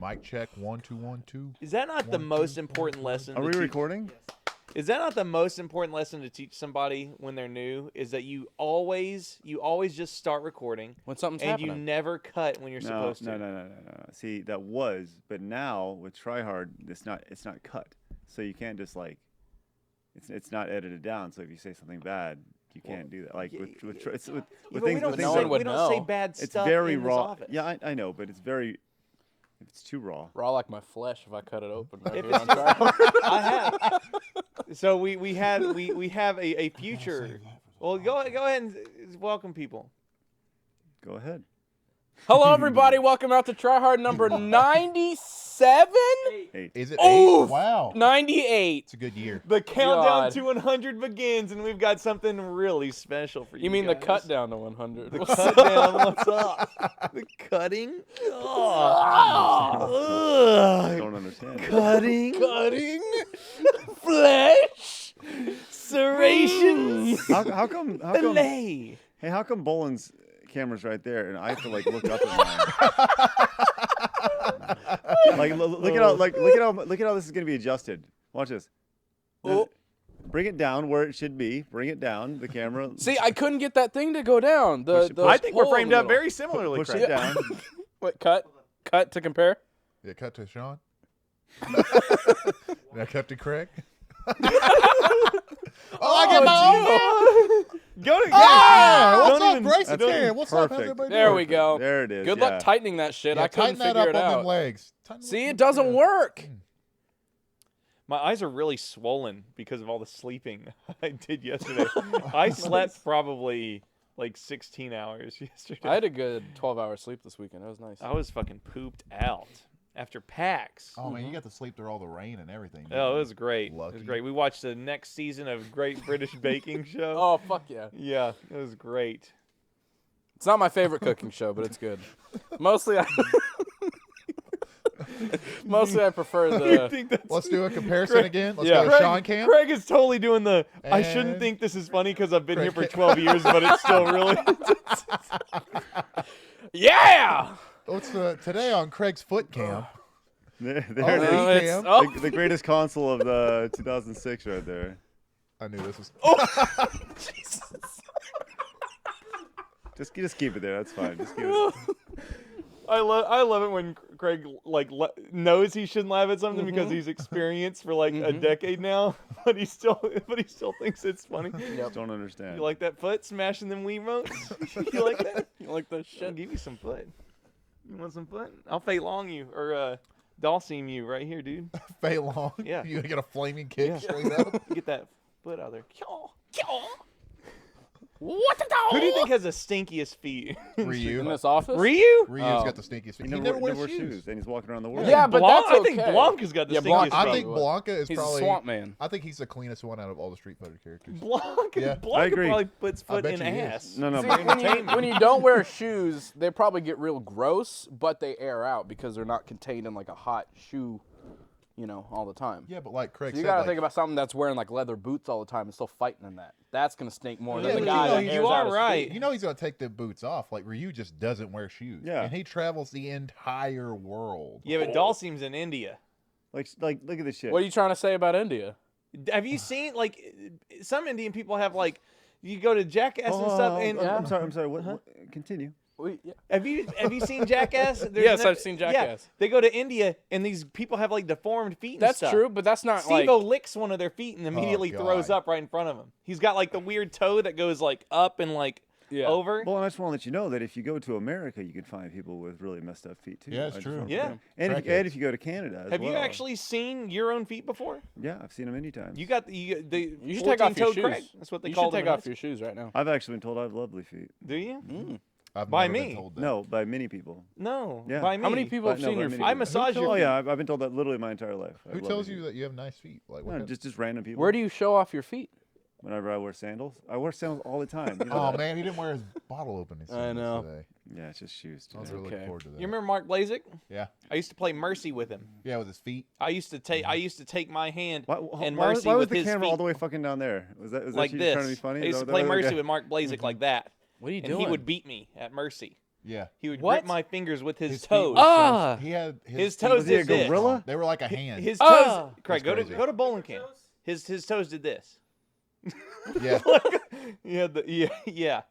Mic check 1 2 1 2. Is that not the most important lesson? Are we recording? Is that not the most important lesson to teach somebody when they're new? Is that you always just start recording when something's and happening. you never cut when you're supposed to. No. See, that was, but now with Try Hard, it's not cut. So you can't just like, it's not edited down. So if you say something bad, you can't do that. Like with things. We don't say bad stuff. It's very in raw. This office. Yeah, I know, but it's too raw. Raw like my flesh if I cut it open. Right If here it's on Try Hard. I have. So we have a future. Well, go ahead and welcome people. Go ahead. Hello, everybody. Welcome out to Try Hard number 97? 8. Is it Oof. 8? Wow. 98. It's a good year. The countdown God. to 100 begins, and we've got something really special for you. You mean guys. the cut down to 100? The cut down. What's up? The cutting. I don't understand. Cutting. Flesh. Serrations. How come? Fillet. Hey, how come Bolen's camera's right there, and I have to like look up at mine? Like look at how this is gonna be adjusted. Watch this. Oh. Bring it down where it should be. Bring it down. The camera. See, I couldn't get that thing to go down. I think we're hole in framed the up middle. very similarly. Push Craig. it down. What, cut to compare? Yeah, cut to Sean. Now cut to Craig. I get my own. Go to What's up, even- Bryson? that's Here, what's up? How's perfect. everybody There doing? we go. There it is. Good yeah. luck tightening that shit. Yeah, I couldn't tighten that figure up it on out. them legs. See, it doesn't work. My eyes are really swollen because of all the sleeping I did yesterday. I slept probably like 16 hours yesterday. I had a good 12-hour sleep this weekend. It was nice. I was fucking pooped out after PAX. Oh man, you got to sleep through all the rain and everything. Oh, it was great. It Lucky. was great. We watched the next season of Great British Baking Show. Oh, fuck yeah. Yeah, it was great. It's not my favorite cooking show, but it's good. Mostly I prefer I the... think that's Let's do a comparison Craig- again. Let's yeah. go to Sean Cam. Craig is totally doing the. I shouldn't And- think this is funny because I've been here for Craig- 12 years, but it's still really. Yeah! What's today on Craig's foot cam? There Oh, it is. no. it's- oh. The greatest console of the 2006 right there. I knew this was. Jesus. Just keep it there. That's fine. Just keep it. I love it when Craig knows he shouldn't laugh at something because he's experienced for like a decade now, but he still thinks it's funny. Just don't understand. You like that foot smashing them Wiimotes? You like that? You like that I'll shit? give you some foot. You want some foot? I'll Fei Long you or Dalseam you right here, dude. Fei Long. Yeah. You gonna get a flaming kick Yeah. straight up. Get that foot out of there. What the Who do you think has the stinkiest feet? Ryu. In this office? Ryu? Ryu's Oh. got the stinkiest feet. He He never never wears wears shoes. and he's walking around the world. Yeah, but Blanc- that's I think okay. Blanca's got the Yeah, stinkiest Blanc- I feet. think Blanca is He's probably. a swamp man. I think he's the cleanest one out of all the Street Fighter characters. Blanca, Yeah. Blanca I agree. probably puts I foot bet in you he is. ass. No, See, but when you don't wear shoes, they probably get real gross, but they air out because they're not contained in like a hot shoe, all the time. Yeah, but like Craig So you said, gotta like, think about something that's wearing like leather boots all the time and still fighting in that. That's gonna stink more Yeah, than the but guy that you airs are out his right. feet. you know he's gonna take the boots off. Like Ryu just doesn't wear shoes. Yeah. And he travels the entire world. Yeah, but Dalseam's in India. like look at this shit. What are you trying to say about India? Have you seen some Indian people have you go to Jackass and Oh, stuff and I'm sorry. What? Continue. have you seen Jackass? Yes, I've seen Jackass. Yeah, they go to India and these people have deformed feet. And That's stuff. true, but that's not like. Steve-O licks one of their feet and immediately God. throws up right in front of him. He's got the weird toe that goes up and Yeah. over. Well, I just want to let you know that if you go to America, you can find people with really messed up feet too. Yeah, it's I just true. wanna put Yeah. that- And Crackheads. if you go to Canada as Have well. you actually seen your own feet before? Yeah, I've seen them many times. You got the You should take off your 14-toed shoes. Craig. That's what they You call should them. take off your shoes right now. I've actually been told I have lovely feet. Do you? I've By never been me. told that. No, by many people. No. Yeah. By me. How many people have No, seen by your many feet? I people. massage your Oh feet. yeah, I've been told that literally my entire life. I Who have tells lovely you feet. that you have nice feet? Like, what No, kind- just random people. Where do you show off your feet? Whenever I wear sandals, I wear sandals all the time. You know Oh that. man, he didn't wear his bottle opening. I know. Today. Yeah, it's just shoes. I was Today. really Okay. looking forward to that. You remember Mark Blazik? Yeah, I used to play Mercy with him. yeah, with his feet. I used to take my hand and why Mercy was with the his camera feet all the way fucking down there? Was that like you this. trying to be funny? I Is used to that play what- Mercy okay. with Mark Blazik like that. What are you And doing? he would beat me at Mercy. Yeah. He would What? grip my fingers with his His feet toes. were so- Ah! He had His feet- toes Was he a did this. gorilla? They were like a hand. His toes. Ah! Craig, That's go crazy. to Bolen camp. His toes did this. Yeah. Yeah.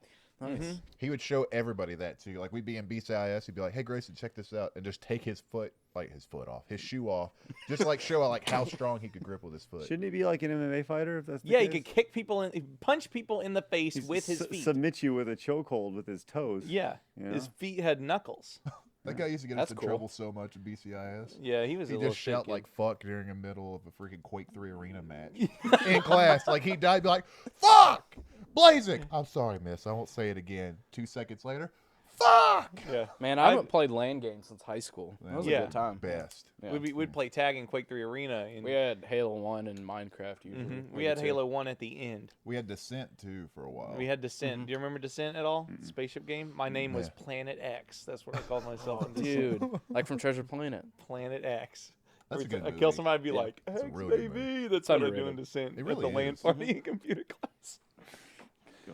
Nice. He would show everybody that too. Like we'd be in BCIS, he'd be like, "Hey Grayson, check this out," and just take his off, his shoe off, just to, like show like how strong he could grip with his foot. Shouldn't he be like an MMA fighter? If that's the Yeah, he case? could kick people in, punch people in the face He's with his feet. Submit you with a chokehold with his toes. Yeah, You his know? feet had knuckles. That guy used to get That's us in cool. trouble so much in BCIS. Yeah, he was He'd a little just shout shit like kid. "fuck" during the middle of a freaking Quake 3 arena match in class. Like he'd die, be like "fuck," blazing. I'm sorry, miss. I won't say it again. 2 seconds later, "fuck." Yeah, Man, I haven't played LAN games since high school. That was Yeah. a good time. Best. Yeah. we'd play tag in Quake 3 Arena. And, We had Halo 1 and Minecraft usually. we had Halo 1 at the end. We had Descent too for a while. We had Descent. Do you remember Descent at all? Spaceship game. My name was Planet X. That's what I called myself in Descent. Dude, like from Treasure Planet. Planet X. That's a Every good time I movie. kill somebody, I'd be Yeah. like, It's a X, real good baby. That's It's what I do underrated. in Descent It at really the LAN is. party in computer class.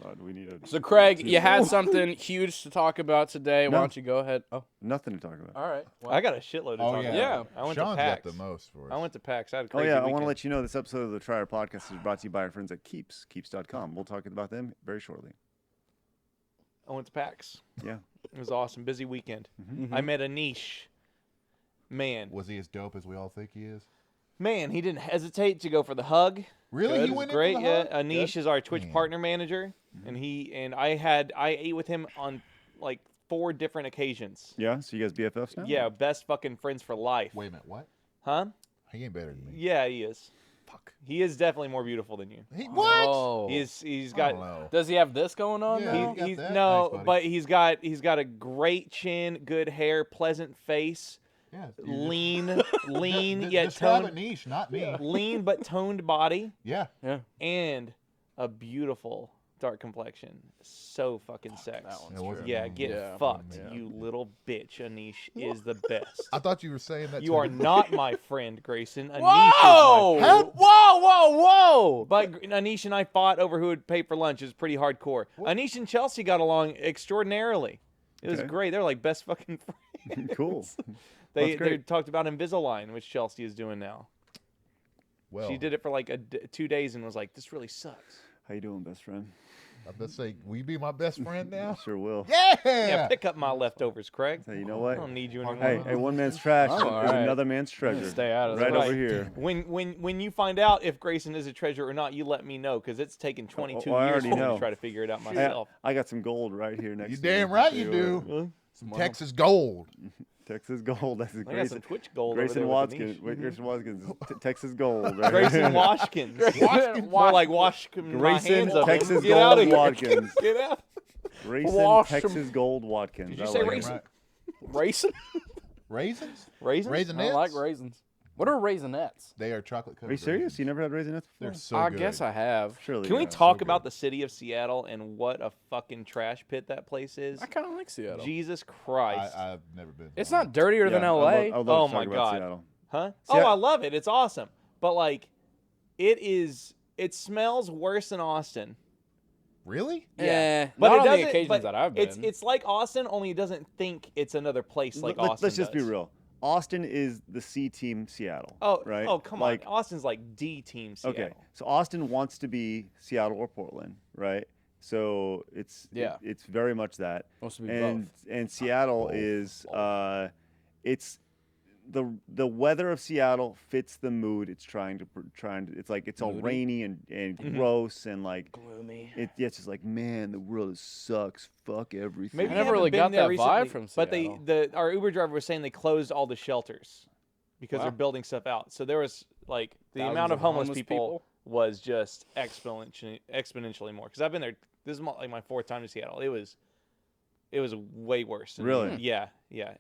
God, we need a. So, Craig, you had something huge to talk about today. No. Why don't you go ahead? Oh, Nothing to talk about. all right. Well, I got a shitload to Oh talk yeah. about. Yeah. I went Sean's to PAX. got the most for us. I went to PAX. I had a Oh crazy yeah, I want weekend. to let you know this episode of the Trier Podcast is brought to you by our friends at Keeps, Keeps.com. We'll talk about them very shortly. I went to PAX. Yeah. It was awesome. Busy weekend. Mm-hmm. I met Anish. Man, Was he as dope as we all think he is? he didn't hesitate to go for the hug. Really? Good. He It was went great. in for the Yeah, hug? Anish is our Twitch Man. partner manager, and I ate with him on like 4 different occasions. Yeah. So you guys BFFs now? Yeah, best fucking friends for life. Wait a minute. What? Huh? He ain't better than me. Yeah, he is. Fuck. He is definitely more beautiful than you. What? Oh. He's I got don't know. Does he have this going on Yeah. now? You got he's that? no, Thanks, buddy. but he's got a great chin, good hair, pleasant face, Yeah. lean, yet Describe a toned, niche, not me. lean but toned body, Yeah. Yeah. and a beautiful dark complexion. So fucking sex. That one's It wasn't true. Yeah, wrong. get Yeah. fucked, Yeah. you little bitch. Anish is the best. I thought you were saying that. You to are me. not my friend, Grayson. Anish Whoa! is my friend. Whoa! But Anish and I fought over who would pay for lunch. It was pretty hardcore. Anish and Chelsea got along extraordinarily. It was Okay. great. They're like best fucking friends. Cool. They That's great. talked about Invisalign, which Chelsea is doing now. Well, She did it for like 2 days and was like, "This really sucks." How you doing, best friend? I'm about to say, will you be my best friend now? Sure will. Yeah. Yeah, pick up my leftovers, Craig. Hey, you know I what? don't need you anymore. Hey, one man's trash Oh, is all right. another man's treasure. Stay out of right this. over Right. here. When you find out if Grayson is a treasure or not, you let me know because it's taken 22 I years already for me know. to try to figure it out Hey, myself. I got some gold right here next You to damn me. right Tell you what. do. Some Texas gold. Texas gold. That's I got Grayson. some Twitch gold Grayson over there Watkins. with Anish. Grayson Watkins. Texas gold. Right? Grayson Washkins. More like wash my Grayson hands of him. Texas Get out of Gold here. Watkins. Get out. Grayson Wash 'em. Texas Gold Watkins. Did you I say like it. raisin? Right. Raisin? Raisins? Raisins? Raisins? I like raisins. What are raisinets? They are chocolate covered. Are you serious? You never had raisinets before? They're so I good. guess I have. Surely. Can we you have. talk so about good. the city of Seattle and what a fucking trash pit that place is? I kind of like Seattle. Jesus Christ. I've never been. It's not dirtier than Yeah, LA. I'd love Oh to my talk about God. Seattle. Huh? See, Oh, I- I love it. It's awesome. But like it smells worse than Austin. Really? Yeah, But not it on the doesn't- occasions but that I've been. It's like Austin, only it doesn't think it's another place like Austin. Let's just be does. real. Austin is the C team Seattle. Oh, right? Oh, come like, on. Austin's like D team Seattle. Okay, so Austin wants to be Seattle or Portland, right? So it's Yeah. it's very much that. Wants to be and both. and Seattle is it's the weather of Seattle fits the mood it's trying to it's like it's all Moody? rainy and Mm-hmm. gross and like Gloomy. it's just like, man, the world sucks, fuck everything. Maybe I you never haven't really been got there that vibe recently, from But Seattle. our Uber driver was saying they closed all the shelters because they're Wow. building stuff out. So there was like the Thousands amount of of homeless homeless people people? was just exponentially more. Because I've been there. This is like my 4th time to Seattle. It was way worse. Really? Yeah.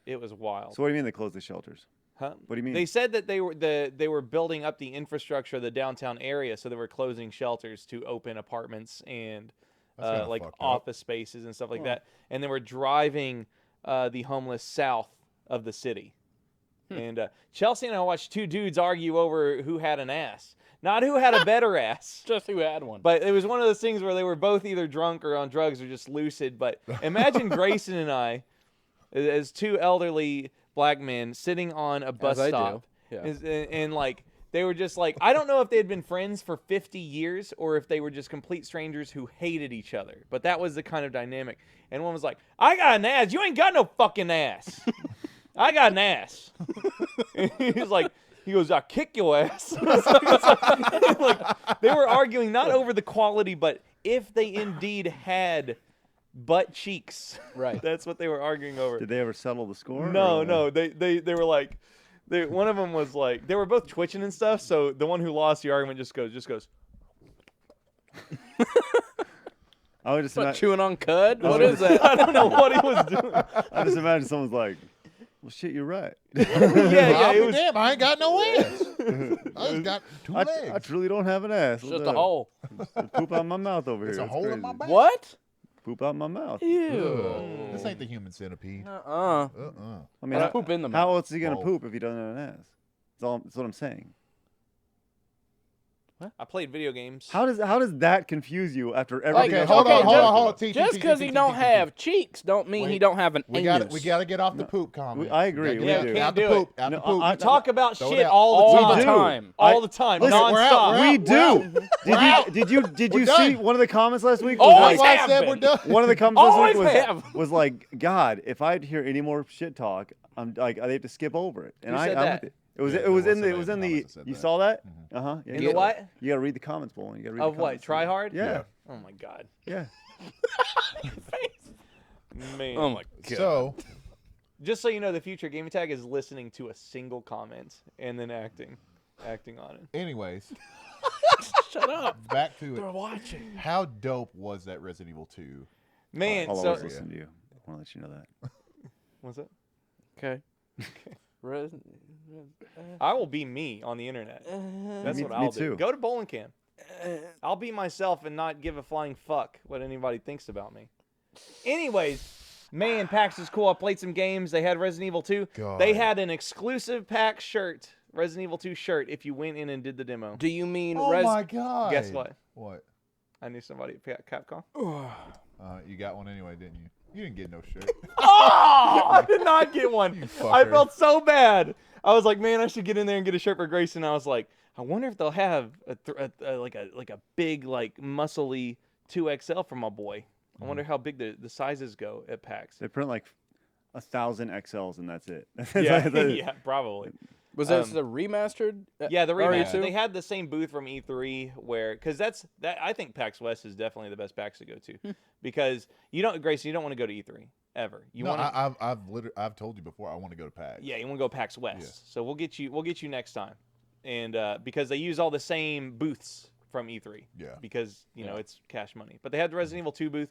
It was wild. So what do you mean they closed the shelters? Huh? What do you mean? They said that they were building up the infrastructure of the downtown area, so they were closing shelters to open apartments and That's kinda like fucked up. office spaces and stuff like that. And they were driving the homeless south of the city. And Chelsea and I watched 2 dudes argue over who had an ass, not who had a better ass. Just who had one. But it was one of those things where they were both either drunk or on drugs or just lucid. But imagine Grayson and I as two elderly black men sitting on a bus As I do. stop. Yeah. And like they were just like, I don't know if they had been friends for 50 years or if they were just complete strangers who hated each other. But that was the kind of dynamic. And one was like, I got an ass. You ain't got no fucking ass. I got an ass. And he goes, I kick your ass. Like, they were arguing not over the quality, but if they indeed had butt cheeks. Right. That's what they were arguing over. Did they ever settle the score? No, or- no. They were like, one of them was like, they were both twitching and stuff. So the one who lost the argument just goes. I would just What, imagine. chewing on cud? What is that? I don't know what he was doing. I just imagine someone's like, "Well, shit, you're right. Yeah, I'll it be was. damn, I ain't got no ass. I just got two I legs. truly don't have an ass. It's just a hole. Poop out my mouth over It's here. a That's hole in crazy. my back. What? Poop out my mouth. Ew. This ain't the human centipede. Uh-uh. I mean, Let's poop in the how mouth. else is he gonna Oh. poop if he doesn't have an ass? That's what I'm saying. I played video games. How does that confuse you after Like, everything? Okay, else hold we've on, talked hold on, about? hold on. T, Just because he don't have cheeks don't mean he Wait. don't have an We anus. got to get off the poop comment. I agree, we do. Out Can't the do poop. it. Out No, the poop. I- Talk about Throw it shit out. all the all time. the time. All the time. Listen, we're out, nonstop. we're We out. do. Did you We're see done. one of the comments last week? Always That's why I have said been. we're done. One of the comments Always last have. week was like, God, if I hear any more shit talk, I'm like, they have to skip over it. And Who said I'm that? with it. It was Yeah, it there was was in the somebody it was in in the the. comments that said You that. saw that? Mhm. Uh huh. In the what? You gotta read the comments, Bolen. You gotta read Of the what? comments. Try hard? Yeah. Oh my god. Yeah. Man. Oh my god. So, Just so you know, the future Gaming Tag is listening to a single comment and then acting on it. anyways, Shut up. back to They're it. watching. How dope was that Resident Evil 2? Man, I'll so always listen to you. I want to let you know that. what's it? Okay. I will be me on the internet. That's Me- what me I'll do. too. Go to Bolen Camp. I'll be myself and not give a flying fuck what anybody thinks about me. Anyways, man, PAX is cool. I played some games. They had Resident Evil 2. God. They had an exclusive PAX shirt, Resident Evil 2 shirt, if you went in and did the demo. Do you mean Oh my god! Guess what? What? I knew somebody at Capcom. You got one anyway, didn't you? You didn't get no shirt. Oh, I did not get one. You I fucker. felt so bad. I was like, man, I should get in there and get a shirt for Grayson. I was like, I wonder if they'll have like a big like muscly 2XL for my boy. I wonder how big the sizes go at PAX. They print like 1,000 XLs and that's it. Yeah, yeah, probably. Was this the remastered? Yeah, the remaster. RE2? They had the same booth from E3 because that I think PAX West is definitely the best PAX to go to because Grayson, you don't want to go to E3 ever. You no, want I've told you before. I want to go to PAX. Yeah, you want to go PAX West. Yeah. So we'll get you next time, and because they use all the same booths from E3. Yeah. Because know it's cash money, but they had the Resident Evil 2 booth.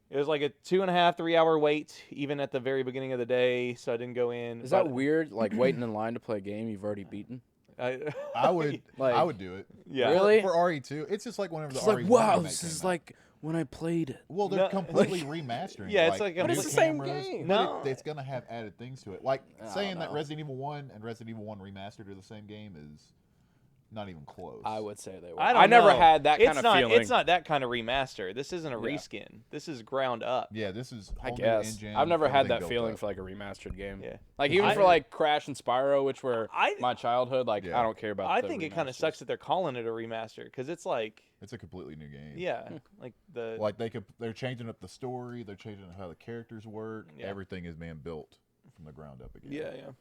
It was like a 2.5, 3 hour wait, even at the very beginning of the day. So I didn't go in. Is that weird? Like waiting in line to play a game you've already beaten? I would. Like- I would do it. Yeah. Really? For RE2, it's just like whenever the It's like, RE1 wow, remake this came is out. like when I played it. Well, they're No, completely remastering. Yeah, it's like a- new But it's the same cameras, game. but No. it's gonna have added things to it. Like I saying don't that know. Resident Evil 1 and Resident Evil 1 remastered are the same game is not even close. I would say they were. I never know. had that It's kind of not, feeling. It's not that kind of remaster. This isn't a Yeah. reskin. This is ground up. Yeah, this is. I whole new guess. engine, I've never had everything that built feeling up. for like a remastered game. Yeah. Like even I- for like Crash and Spyro, which were I- my childhood, like Yeah. I don't care about I the think it kind of remasters. sucks that they're calling it a remaster because it's like, It's a completely new game. yeah, like the Like they're changing up the story. They're changing up how the characters work. Yeah. Everything is being built from the ground up again. yeah.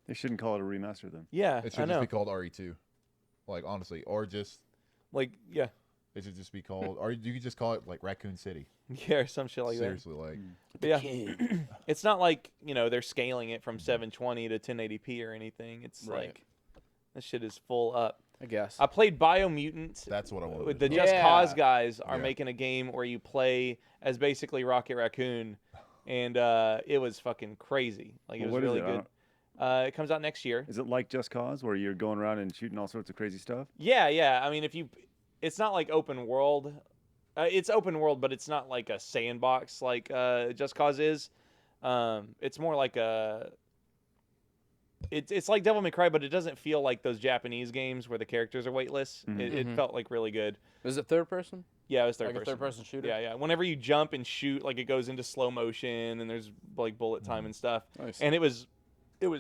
They shouldn't call it a remaster then. Yeah, It I should just know. be called RE2. Like honestly, or just Like, yeah, it should just be called, or you could just call it like Raccoon City. yeah, or some shit like Seriously, like that. But yeah, it's not like they're scaling it from 720 to 1080p or anything. It's Right. like this shit is full up. I guess. I played Biomutant. that's what I wanted. With to the do. Just Yeah. Cause guys are Yeah. making a game where you play as basically Rocket Raccoon, and it was fucking crazy. Like it was Well, what is really it? I good. It comes out next year. Is it like Just Cause where you're going around and shooting all sorts of crazy stuff? Yeah. I mean, it's not like open world. It's open world, but it's not like a sandbox like Just Cause is. It's more like it's like Devil May Cry, but it doesn't feel like those Japanese games where the characters are weightless. Mhm. It Mhm. felt like really good. Is it third person? Yeah, it was third Like a person. third-person shooter? Yeah. Whenever you jump and shoot, like it goes into slow motion and there's like bullet time and stuff. Nice. And it was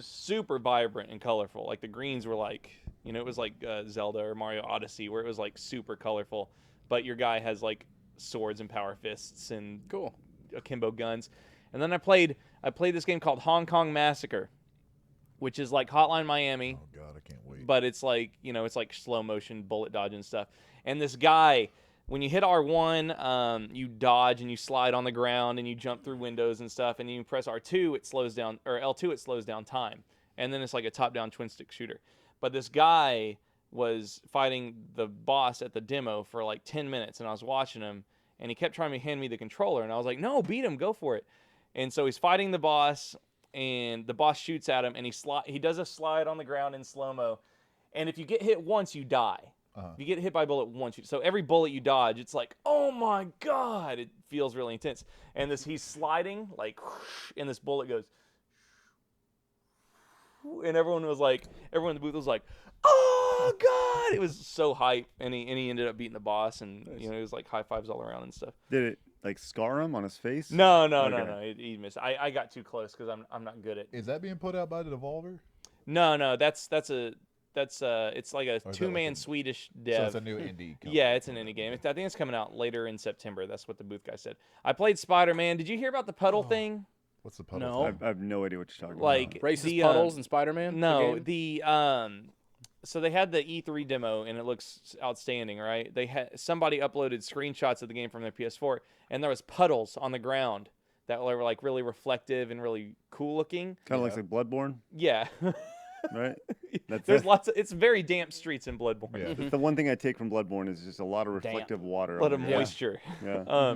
super vibrant and colorful. Like the greens were like, it was like Zelda or Mario Odyssey, where it was like super colorful. But your guy has like swords and power fists and Cool. akimbo guns. And then I played this game called Hong Kong Massacre, which is like Hotline Miami. Oh God, I can't wait. But it's like, it's like slow motion bullet dodge and stuff. And this guy, when you hit R1, you dodge and you slide on the ground and you jump through windows and stuff. And you press R2, it slows down, or L2, it slows down time. And then it's like a top-down twin-stick shooter. But this guy was fighting the boss at the demo for like 10 minutes, and I was watching him, and he kept trying to hand me the controller, and I was like, no, beat him, go for it. And so he's fighting the boss, and the boss shoots at him, and he does a slide on the ground in slow-mo. And if you get hit once, you die. If you get hit by a bullet once, so every bullet you dodge, it's like, oh my God, it feels really intense. And he's sliding, like, and this bullet goes, and everyone in the booth was like, oh God, it was so hype. And he ended up beating the boss, and it was like high fives all around and stuff. Did it like scar him on his face? No, Okay. he missed. I got too close because I'm not good at. Is that being put out by the Devolver? No, it's like a Or is that two-man like a- Swedish So dev. it's a new indie. company. Yeah, it's an indie game. I think it's coming out later in September. That's what the booth guy said. I played Spider-Man. Did you hear about the puddle thing? What's the puddle? No. thing? I have no idea what you're talking Like about. Racist the, puddles and Spider-Man? No, the game? so they had the E3 demo and it looks outstanding, right? Somebody uploaded screenshots of the game from their PS4 and there was puddles on the ground that were like really reflective and really cool looking. Kind of looks like Bloodborne, Yeah. right? There's lots of it's very damp streets in Bloodborne. Yeah. That's the one thing I take from Bloodborne is just a lot of reflective water. A lot on of the ground. moisture. Yeah.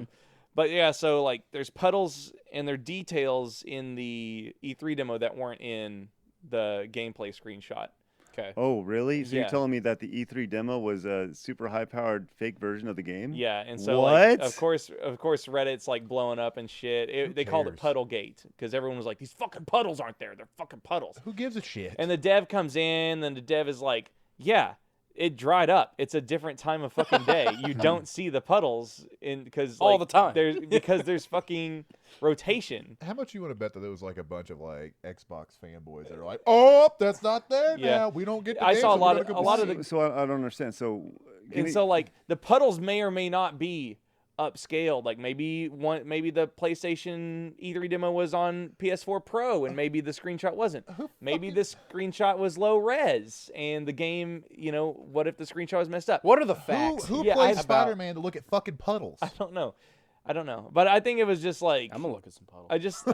But yeah, so like there's puddles and there are details in the E3 demo that weren't in the gameplay screenshot. Okay. Oh, really? So Yeah. you're telling me that the E3 demo was a super high-powered fake version of the game? Yeah, and so like, What? of course Reddit's like blowing up and shit. They called it cares? Puddlegate because everyone was like, these fucking puddles aren't there. They're fucking puddles. Who gives a shit? And the dev comes in, and the dev is like, yeah, it dried up. It's a different time of fucking day. You don't see the puddles because All the time. there's fucking rotation. How much you want to bet that there was like a bunch of like Xbox fanboys that are like, oh, that's not there Yeah. now. We don't get. The I game, saw a so we lot gotta of- a lot of complain." So I don't understand. So give And me- so like the puddles may or may not be upscaled. Like maybe the PlayStation E3 demo was on PS4 Pro and maybe the screenshot wasn't. Maybe the screenshot was low res and the game, what if the screenshot was messed up? What are the facts? Who Yeah, plays I- Spider-Man to look at fucking puddles? I don't know. But I think it was just like I'm gonna look at some puddles. I just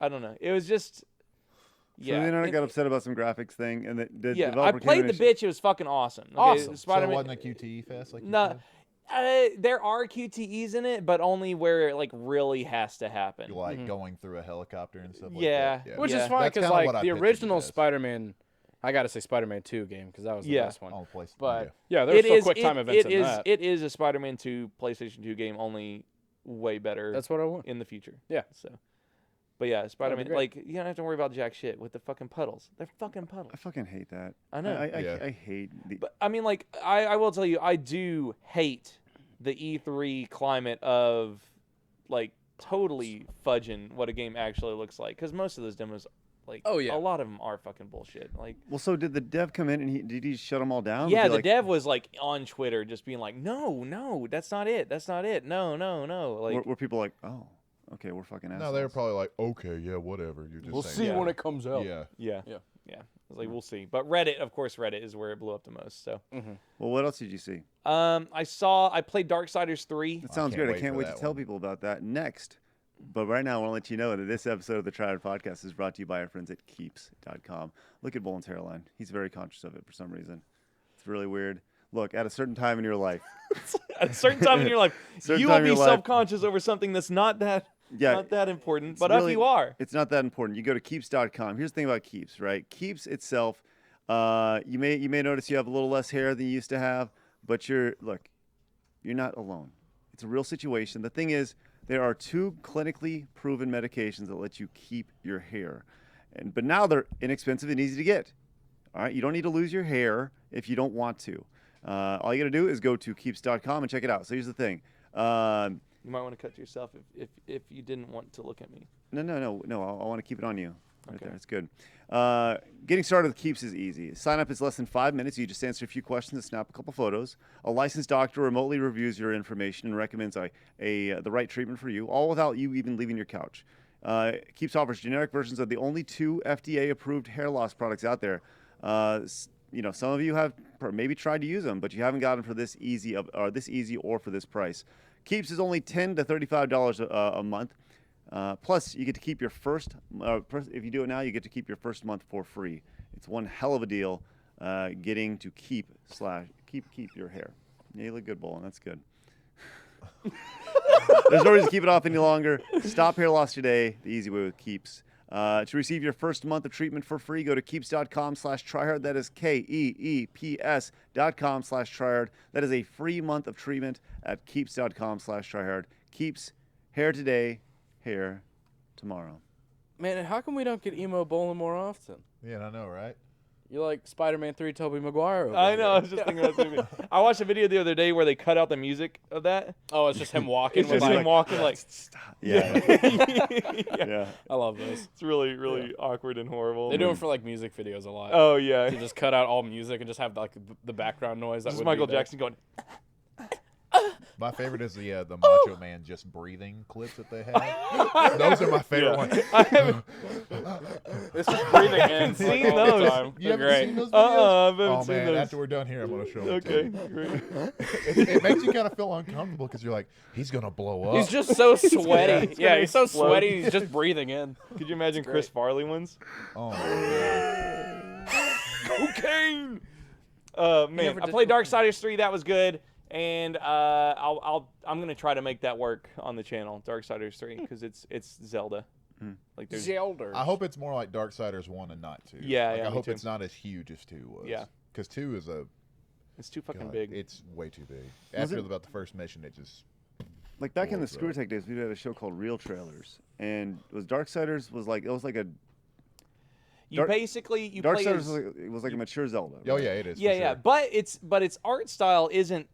I don't know. It was just So the internet and- got upset about some graphics thing, and the yeah. I developer came played in the and bitch. It was fucking awesome. Okay, Awesome. So it Spider-Man. wasn't a QTE fest like you No, said? there are QTEs in it, but only where it like really has to happen. Like going through a helicopter and stuff like Yeah. that. Which Yeah. is fine That's because kinda like what I the pictured it original as. Spider-Man, I gotta say Spider-Man 2 game because that was the Yeah. best one. Oh, place. But yeah. yeah, there's It still is quick time events in that. It is a Spider-Man 2 PlayStation 2 game, only way better That's what I want. in the future. Yeah. So, but yeah, Spider-Man. great. Like you don't have to worry about jack shit with the fucking puddles. They're fucking puddles. I fucking hate that. I know. Yeah. I hate the. But I mean, like, I will tell you, I do hate the E3 climate of like totally fudging what a game actually looks like because most of those demos, like, Oh, yeah. a lot of them are fucking bullshit. Like, Well, so did the dev come in and did he shut them all down? yeah, Was he the like, dev was like on Twitter just being like, no, that's not it, no, like, were people like, oh, okay, we're fucking assholes. No, they were probably like, okay, yeah, whatever. You're just We'll saying see that. when it comes out. Yeah. yeah. Yeah. I was like, we'll see. But Reddit, of course, Reddit is where it blew up the most. So, Well, what else did you see? I played Darksiders 3. That sounds can't good. I wait can't for wait to that tell one. people about that next. But right now, I want to let you know that this episode of the Triad Podcast is brought to you by our friends at Keeps.com. Look at Bolen's hairline. He's very conscious of it for some reason. It's really weird. Look, at a certain time in your life, At a certain time in your life, Certain you time will in be your life. self-conscious over something that's not that important. it's But really- if you are, it's not that important. You go to Keeps.com. Here's the thing about Keeps, right? Keeps itself, you may notice you have a little less hair than you used to have, but you're not alone. It's a real situation. The thing is, there are 2 clinically proven medications that let you keep your hair, but now they're inexpensive and easy to get. All right, you don't need to lose your hair if you don't want to. All you got to do is go to keeps.com and check it out. So here's the thing. You might want to cut to yourself if you didn't want to look at me. No. I want to keep it on you. Right Okay. there. It's good. Getting started with Keeps is easy. Sign up is less than 5 minutes. You just answer a few questions and snap a couple photos. A licensed doctor remotely reviews your information and recommends the right treatment for you, all without you even leaving your couch. Keeps offers generic versions of the only 2 FDA-approved hair loss products out there. Some of you have maybe tried to use them, but you haven't gotten them for this easy or for this price. Keeps is only $10 to $35 a month. Plus, you get to keep your first. If you do it now, you get to keep your first month for free. It's one hell of a deal. Getting to keep your hair. Yeah, you look good, Bolen. That's good. There's no reason to keep it off any longer. Stop hair loss today. The easy way with Keeps. To receive your first month of treatment for free, go to keeps.com/tryhard. That is KEEPS.com/tryhard. That is a free month of treatment at keeps.com/tryhard. Keeps, hair today, hair tomorrow. Man, how come we don't get emo Bolen more often? Yeah, I know, right? You're like Spider-Man 3 Tobey Maguire. over I know. I here. was just thinking about that. I watched a video the other day where they cut out the music of that. Oh, it's just him walking. It's with just like, him walking like. Stop. Yeah. Yeah. I love those. It's really awkward and horrible. They do it for like music videos a lot. Oh yeah. To just cut out all music and just have like the background noise. That This is would Michael be there. Jackson going. My favorite is the Macho Man just breathing clips that they have. Those are my favorite ones. I haven't, It's just breathing in seen like, all the those. time. You They're haven't great. seen those videos? I haven't Oh seen man! those. After we're done here, I'm gonna show them. Okay, To great. you. It makes you kind of feel uncomfortable because you're like, he's gonna blow up. He's just so sweaty. He's Yeah, gonna he's so explode. sweaty. He's just breathing in. Could you imagine Chris Farley ones? Oh my Cocaine. Man, never I did played cocaine. Darksiders 3. That was good, and I'm gonna try to make that work on the channel, Darksiders 3, because it's Zelda. Like there's Zelda. I hope it's more like Darksiders 1 and not 2. Yeah, Like, yeah, I me hope too. it's not as huge as 2 was. Yeah. Because 2 is it's too fucking God, big. It's way too big. Was After it- about the first mission, it just. Like back in the Bull's Screw up. Attack days, we had a show called Real Trailers, and Darksiders was like a You play Darksiders as, was like a mature Zelda. Oh right? yeah, it is. yeah, for yeah, sure. but its art style isn't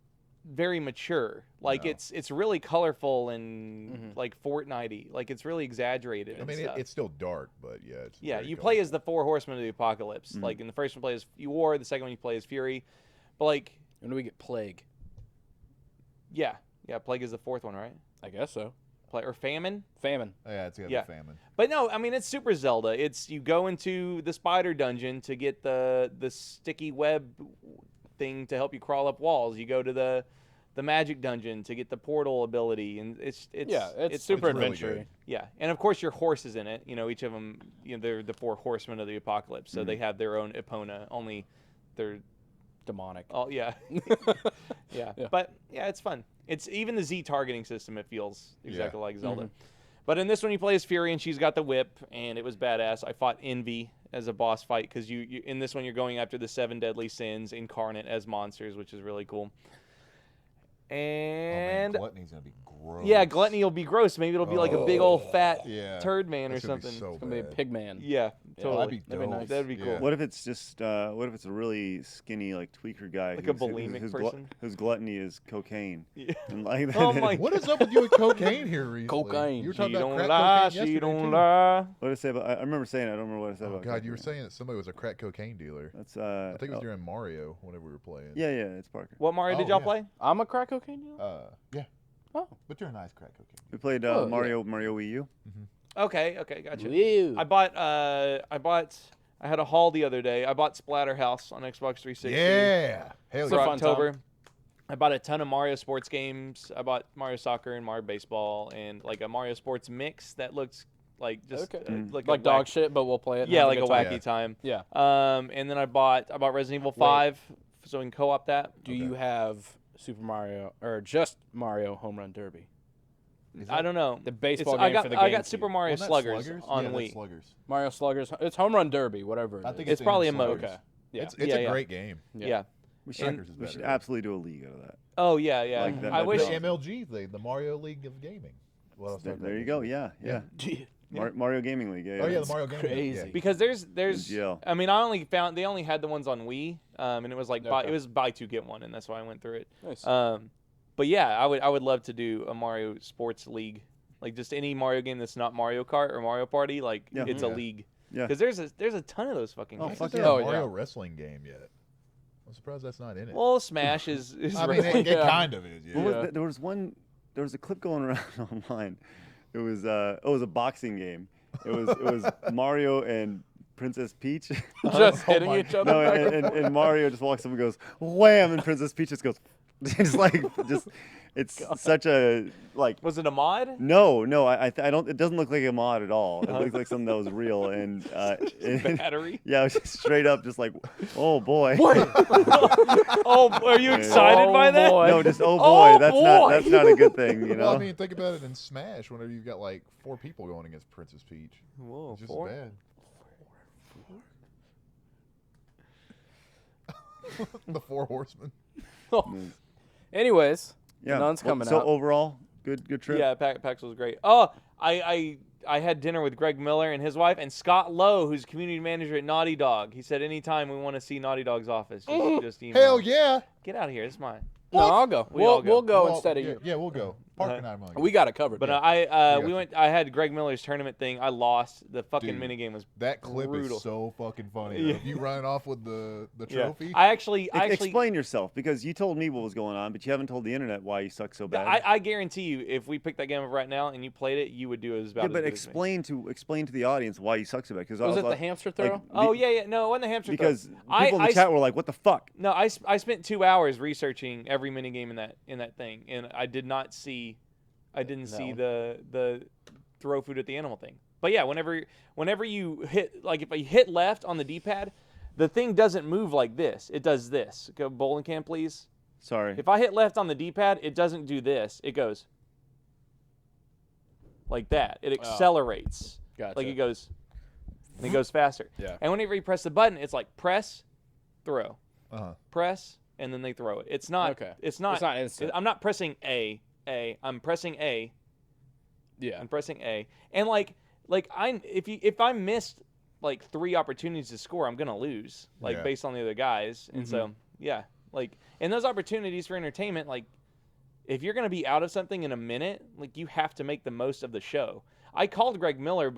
very mature. Like No. it's really colorful and like Fortnite-y. Like it's really exaggerated. I and mean, stuff. it's still dark, but yeah. It's Yeah, very you play as colorful. the 4 horsemen of the apocalypse. Like in the first one, you play as Eeyore. The second one, you play as Fury. But like, When do we get Plague? yeah, Plague is the 4th one, right? I guess so. Or Famine. Famine. Yeah, it's got Yeah. the famine. But no, I mean it's super Zelda. It's you go into the spider dungeon to get the sticky web thing to help you crawl up walls. You go to the magic dungeon to get the portal ability, and it's super really adventure-y. good. Yeah, and of course your horse is in it. You know, each of them, they're the 4 horsemen of the apocalypse, so they have their own Epona. Only they're Demonic. all yeah. Yeah. But yeah, it's fun. It's even the Z targeting system. It feels exactly like Zelda. But in this one, you play as Fury, and she's got the whip, and it was badass. I fought Envy as a boss fight because you in this one you're going after the 7 deadly sins incarnate as monsters, which is really cool. And oh, man, Gluttony's gonna be gross. yeah, Gluttony will be gross. Maybe it'll be like a big old fat Yeah. turd man or That's gonna be something. so It's gonna be a bad. pig man. Yeah, totally. That'd be That'd be dope. nice. That'd be cool. Yeah. What if it's just what if it's a really skinny like tweaker guy Like a bulimic person? whose gluttony is cocaine? Yeah. And like that. Oh my What is up with you with cocaine here recently? Cocaine. You were She talking about don't crack lie, cocaine she yesterday, don't too. lie. What did I say about? I remember saying it. I don't remember what I said Oh about. God, you were cocaine. saying that somebody was a crack cocaine dealer. That's I think it was oh, during Mario whenever we were playing. yeah, it's Parker. What Mario did Oh, y'all yeah. play? I'm a crack cocaine dealer. Yeah. Oh. But you're a nice crack cocaine. We played Oh, yeah. Mario Wii U. Okay, gotcha. Woo. I had a haul the other day. I bought Splatterhouse on Xbox 360 Yeah. Hell for a yeah. fun October. I bought a ton of Mario sports games. I bought Mario Soccer and Mario Baseball and like a Mario Sports mix that looks like just Okay. like Like a dog whack- shit, but we'll play it. and Yeah, have like a good time. wacky time. Yeah. And then I bought Resident Evil 5 so we can co-op that. Do you have Super Mario or just Mario Home Run Derby? I don't know. The baseball I game got for the I got GameCube. Super Mario Wasn't that Sluggers on yeah, Wii. that's Sluggers. Mario Sluggers. It's Home Run Derby, whatever. It I think is. It's probably in a mode. Sluggers. Okay. Yeah. It's Yeah, a yeah. great game. Yeah. We Sluggers is we should better. absolutely do a league out of that. Oh yeah, yeah. Like that- I that wish dog. The MLG thing, the Mario League of Gaming. Well, There you go. Yeah. Do Mario Gaming League. Yeah, Oh yeah, the Mario game. crazy. Yeah. Because there's NGL. I mean they only had the ones on Wii, and it was like it was buy two get one, and that's why I went through it. Nice. But yeah, I would love to do a Mario Sports League, like just any Mario game that's not Mario Kart or Mario Party, like it's a league. Yeah. Because there's a ton of those fucking Oh, games. fuck Is there yeah. a Mario wrestling game yet? I'm surprised that's not in it. Well, Smash is I mean, wrestling. it kind of is. What Yeah. was there was a clip going around online. It was a boxing game. It was Mario and Princess Peach. Just Oh hitting my each other. No, and Mario just walks up and goes wham, and Princess Peach just goes it's like it's such a like. Was it a mod? No, I don't. It doesn't look like a mod at all. It looks like something that was real, and Battery? yeah, it was just straight up, just like, oh boy. Oh, are you excited by that? boy. No, just oh Oh, boy. boy. That's not a good thing, you know. Well, I mean, think about it in Smash. Whenever you've got like 4 people going against Princess Peach, Whoa, it's just 4? as bad. The 4 horsemen. Anyways, Yeah. Nun's coming so out. overall, good trip. Yeah, PAX was great. Oh, I had dinner with Greg Miller and his wife and Scott Lowe, who's community manager at Naughty Dog. He said anytime we want to see Naughty Dog's office, just email. Hell him. yeah! Get out of here. It's mine. No, I'll go. We all go. We'll go Well, instead of yeah, you. Yeah, we'll go. Park and I'm on. We got it covered. But yeah. we went. I had Greg Miller's tournament thing. I lost. The fucking Dude, minigame was That clip brutal. is so fucking funny. Yeah. If you running off with the Yeah. trophy, I actually Explain yourself, because you told me what was going on, but you haven't told the internet why you suck so bad. I guarantee you, if we picked that game up right now and you played it, you would do as about yeah, as but good explain to the audience why you suck so bad. Because Was it the hamster throw? as me. Oh yeah. No, it wasn't the hamster throw. Because people in the chat were like, "What the fuck?" No, I spent 2 hours researching every minigame in that thing, and I didn't see the throw food at the animal thing. But yeah, whenever you hit, like if I hit left on the D-pad, the thing doesn't move like this. It does this. Go bowling cam, please. Sorry. If I hit left on the D-pad, it doesn't do this. It goes like that. It accelerates. Gotcha. Like it goes faster. Yeah. And whenever you press the button, it's like press, throw, uh-huh. press, and then they throw it. It's not. Okay. It's not. It's not instant. I'm not pressing A. I'm pressing A. Yeah. I'm pressing A. And if I missed like 3 opportunities to score, I'm gonna lose. Like Yeah. based on the other guys. And so yeah, like and those opportunities for entertainment, like if you're gonna be out of something in a minute, like you have to make the most of the show. I called Greg Miller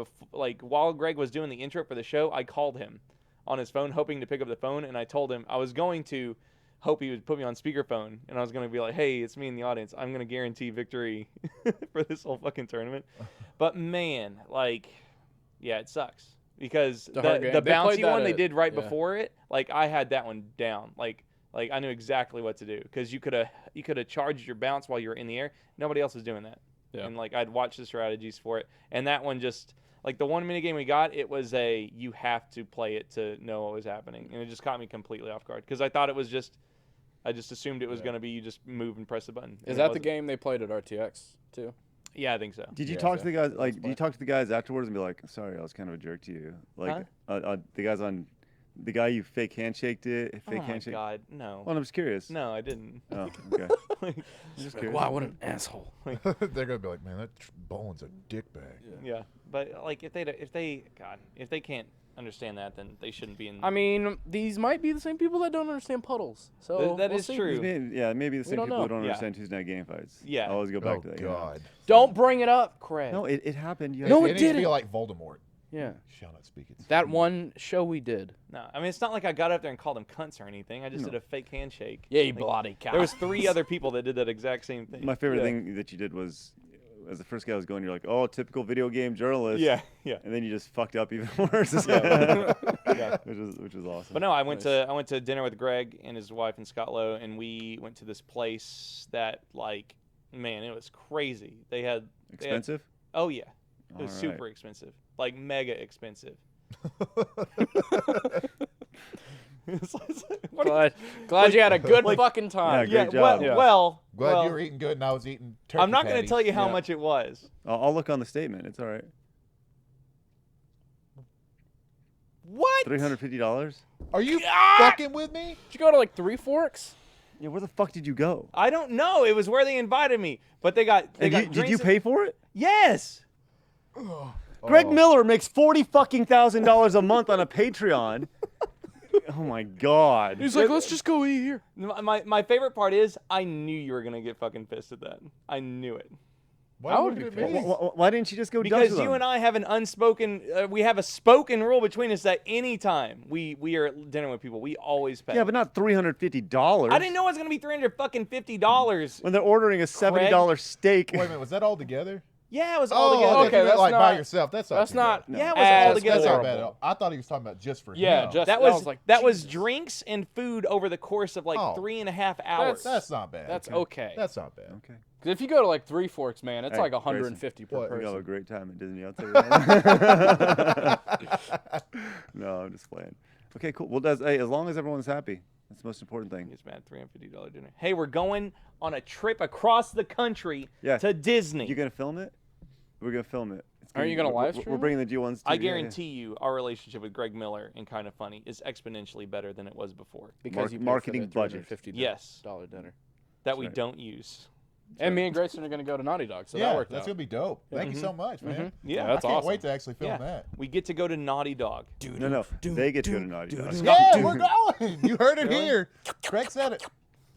while Greg was doing the intro for the show. I called him on his phone, hoping to pick up the phone, and I told him I was going to hope he would put me on speakerphone, and I was going to be like, hey, it's me in the audience. I'm going to guarantee victory for this whole fucking tournament. But man, yeah, it sucks. Because the bouncy one they did right before it, I had that one down. Like I knew exactly what to do. Because you could have charged your bounce while you were in the air. Nobody else was doing that. Yeah. And I'd watch the strategies for it. And that one just, the one minigame we got, it was you have to play it to know what was happening. And it just caught me completely off guard. Because I thought it was I just assumed it was going to be you just move and press the button. Is that the game they played at RTX too? Yeah, I think so. Did you talk to the guys? Did you talk to the guys afterwards and be like, "Sorry, I was kind of a jerk to you"? The guy you fake handshaked it. Oh my god, no. Well, I'm just curious. No, I didn't. Oh, okay. Just curious. Wow, what an asshole. They're gonna be like, man, that Bolen's a dickbag. Yeah, but if they can't understand that, then they shouldn't be in. I mean, these might be the same people that don't understand puddles. So That we'll is see. true. Maybe the same don't people know. who don't Yeah. understand Tuesday night game fights. Yeah. I always go back Oh to that. God. Don't bring it up, Craig. No, it happened. You No, had- it needs to be didn't. like Voldemort. Yeah. Shall not speak. It's That one show we did. No, I mean it's not like I got up there and called them cunts or anything. I just did a fake handshake. Yeah, you bloody cow. There was 3 other people that did that exact same thing. My favorite thing that you did was, as the first guy was going, you're like, "Oh, typical video game journalist." Yeah. And then you just fucked up even worse. Yeah. Which was awesome. But no, I went to dinner with Greg and his wife and Scott Lowe, and we went to this place that man, it was crazy. They had Expensive? oh yeah, it was All right. super expensive, mega expensive. Glad you had a good fucking Yeah, time. great job. Well, glad you were eating good and I was eating turkey I'm not going to patties. tell you how Yeah. much it was. I'll look on the statement. It's all right. What? $350? Are you fucking with me? Did you go to Three Forks? Yeah, where the fuck did you go? I don't know. It was where they invited me, but they got Did you drinks pay for it? Yes. Greg Oh. Miller makes $40,000 a month on a Patreon. Oh my God. He's like, let's just go eat here. My favorite part is I knew you were gonna get fucking pissed at that. I knew it. Why I would look be at me? Why didn't you just go Dutch Because with you him? and I have an unspoken, we have a spoken rule between us that anytime we are at dinner with people, we always pay. Yeah, but not $350. I didn't know it was gonna be $350. When they're ordering a $70 steak. Wait a minute, was that all together? Yeah, it was all Oh, together. okay, Okay, that's like by not- yourself. That's not. That's too not. bad. Yeah, it was as all together. That's not horrible. bad at all. I thought he was talking about just for Yeah, him. just That was like that was Jesus. drinks and food over the course of like Oh. 3.5 hours. That's not bad. That's okay. That's not bad. Okay. 'Cause if you go to like Three Forks, man, it's Hey, like 150 per What? We have a person. great time at Disney. I'll tell you that. No, I'm just playing. Okay, cool. Well, hey, as long as everyone's happy, that's the most important thing. It's mad $350 dinner. Hey, we're going on a trip across the country Yeah. to Disney. You gonna film it? We're gonna film it. It's Are you gonna live We're stream bringing the G1s. I guarantee you, our relationship with Greg Miller and Kind of Funny is exponentially better than it was before. Because you paid marketing for the budget. $350 Yes. dinner. That we right. don't use. And me and Grayson are gonna go to Naughty Dog, so that Yeah, worked that's out. gonna be dope. Thank you so much, man. Yeah, That's I can't awesome. wait to actually film Yeah. that. We get to go to Naughty Dog. No, they get to go to Naughty Dog. Yeah, we're going. You heard it here. Greg said it.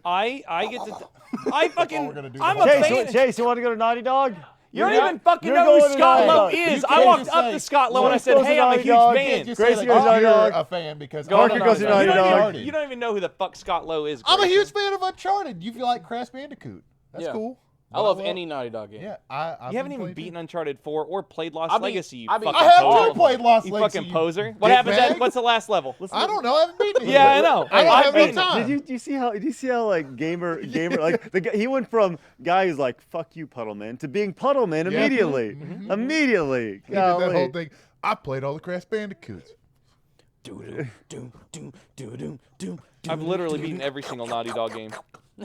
I get to. I fucking. we're gonna do I'm the a whole fan. Chase, you want to go to Naughty Dog? You don't even fucking you're know going who to Scott Naughty Lowe Dog. is. You I can't walked just up say- to Scott Lowe Well, and I let's said, go to "Hey, I'm a Naughty huge Dog. fan." Just Gracie say goes to that Naughty you're Dog. a fan because Go Parker to goes to Naughty Naughty Dog. Dog. You don't even know who the fuck Scott Lowe is. I'm a Grayson. huge fan of Uncharted. You feel like Crash Bandicoot. That's Yeah. cool. I love any Naughty Dog game. Yeah, I You haven't even beaten Uncharted 4 or played Lost I beat- Legacy. You I beat- fucking I have poser. too played Lost You Legacy. fucking poser. What dick happens? bag. What's the last level? I don't know. I haven't beaten it. Yeah, yet. I know. I don't I've have no beaten it. time. Did you see how like gamer like the guy, he went from guy who's like fuck you Puddleman to being Puddleman Yeah. immediately. Immediately. He did that Golly. whole thing. I played all the Crash Bandicoots. I've literally beaten every single Naughty Dog game.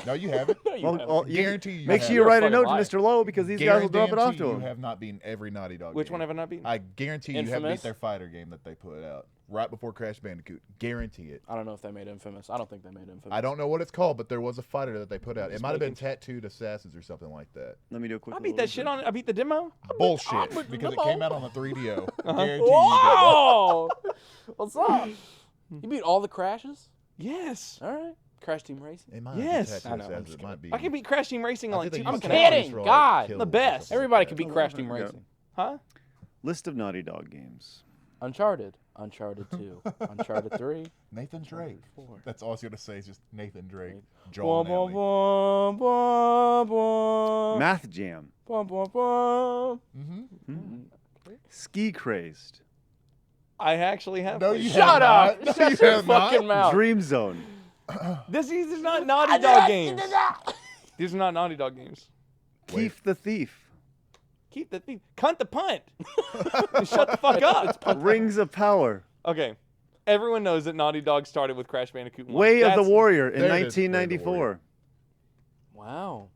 No, you haven't. Well, Guarantee you Make have. sure you write a fucking note to liar. Mr. Lowe because these guys will drop it off to You him. have not beaten every Naughty Dog Which game. one have I not beaten? I guarantee you haven't Infamous? beat their fighter game that they put out right before Crash Bandicoot. Guarantee it. I don't know if they made Infamous. I don't think they made Infamous. I don't know what it's called, but there was a fighter that they put out. It Just might have been making- Tattooed Assassins or something like that. Let me do a quick. I beat that shit on. I beat the demo. Bullshit, with the because it demo. came out on the 3DO. Uh-huh. Guarantee you did. Whoa! What's up? You beat all the crashes? Yes. All right. Crash Team Racing. It might Yes. not be I Tattooed know, I'm Assassins. just It might be. I can beat Crash Team Racing in I like think 2 they use fucking I'm characters hours. kidding. for, like, God. kills The or best. something Everybody like could that. beat Crash Team Yeah. Racing. Huh? List of Naughty Dog games. Uncharted. Uncharted 2. Uncharted 3. Nathan Drake. 4. That's all I was going to say is just Nathan Drake. Bum, Joel and bum, Ellie. bum, bum, bum. Math Jam. Bum, bum, bum. Ski Crazed. I actually have. No, played you it. Shut have up! not. No, Shut you your have not. fucking mouth. Dream Zone. These are not Naughty Dog games. These are not Naughty Dog games. Keef the Thief. Keep the thief. Cunt the punt. Shut the fuck up. Rings of Power. Okay. Everyone knows that Naughty Dog started with Crash Bandicoot 1. Way of That's- the Warrior in There it is, Way of the 1994. Wow.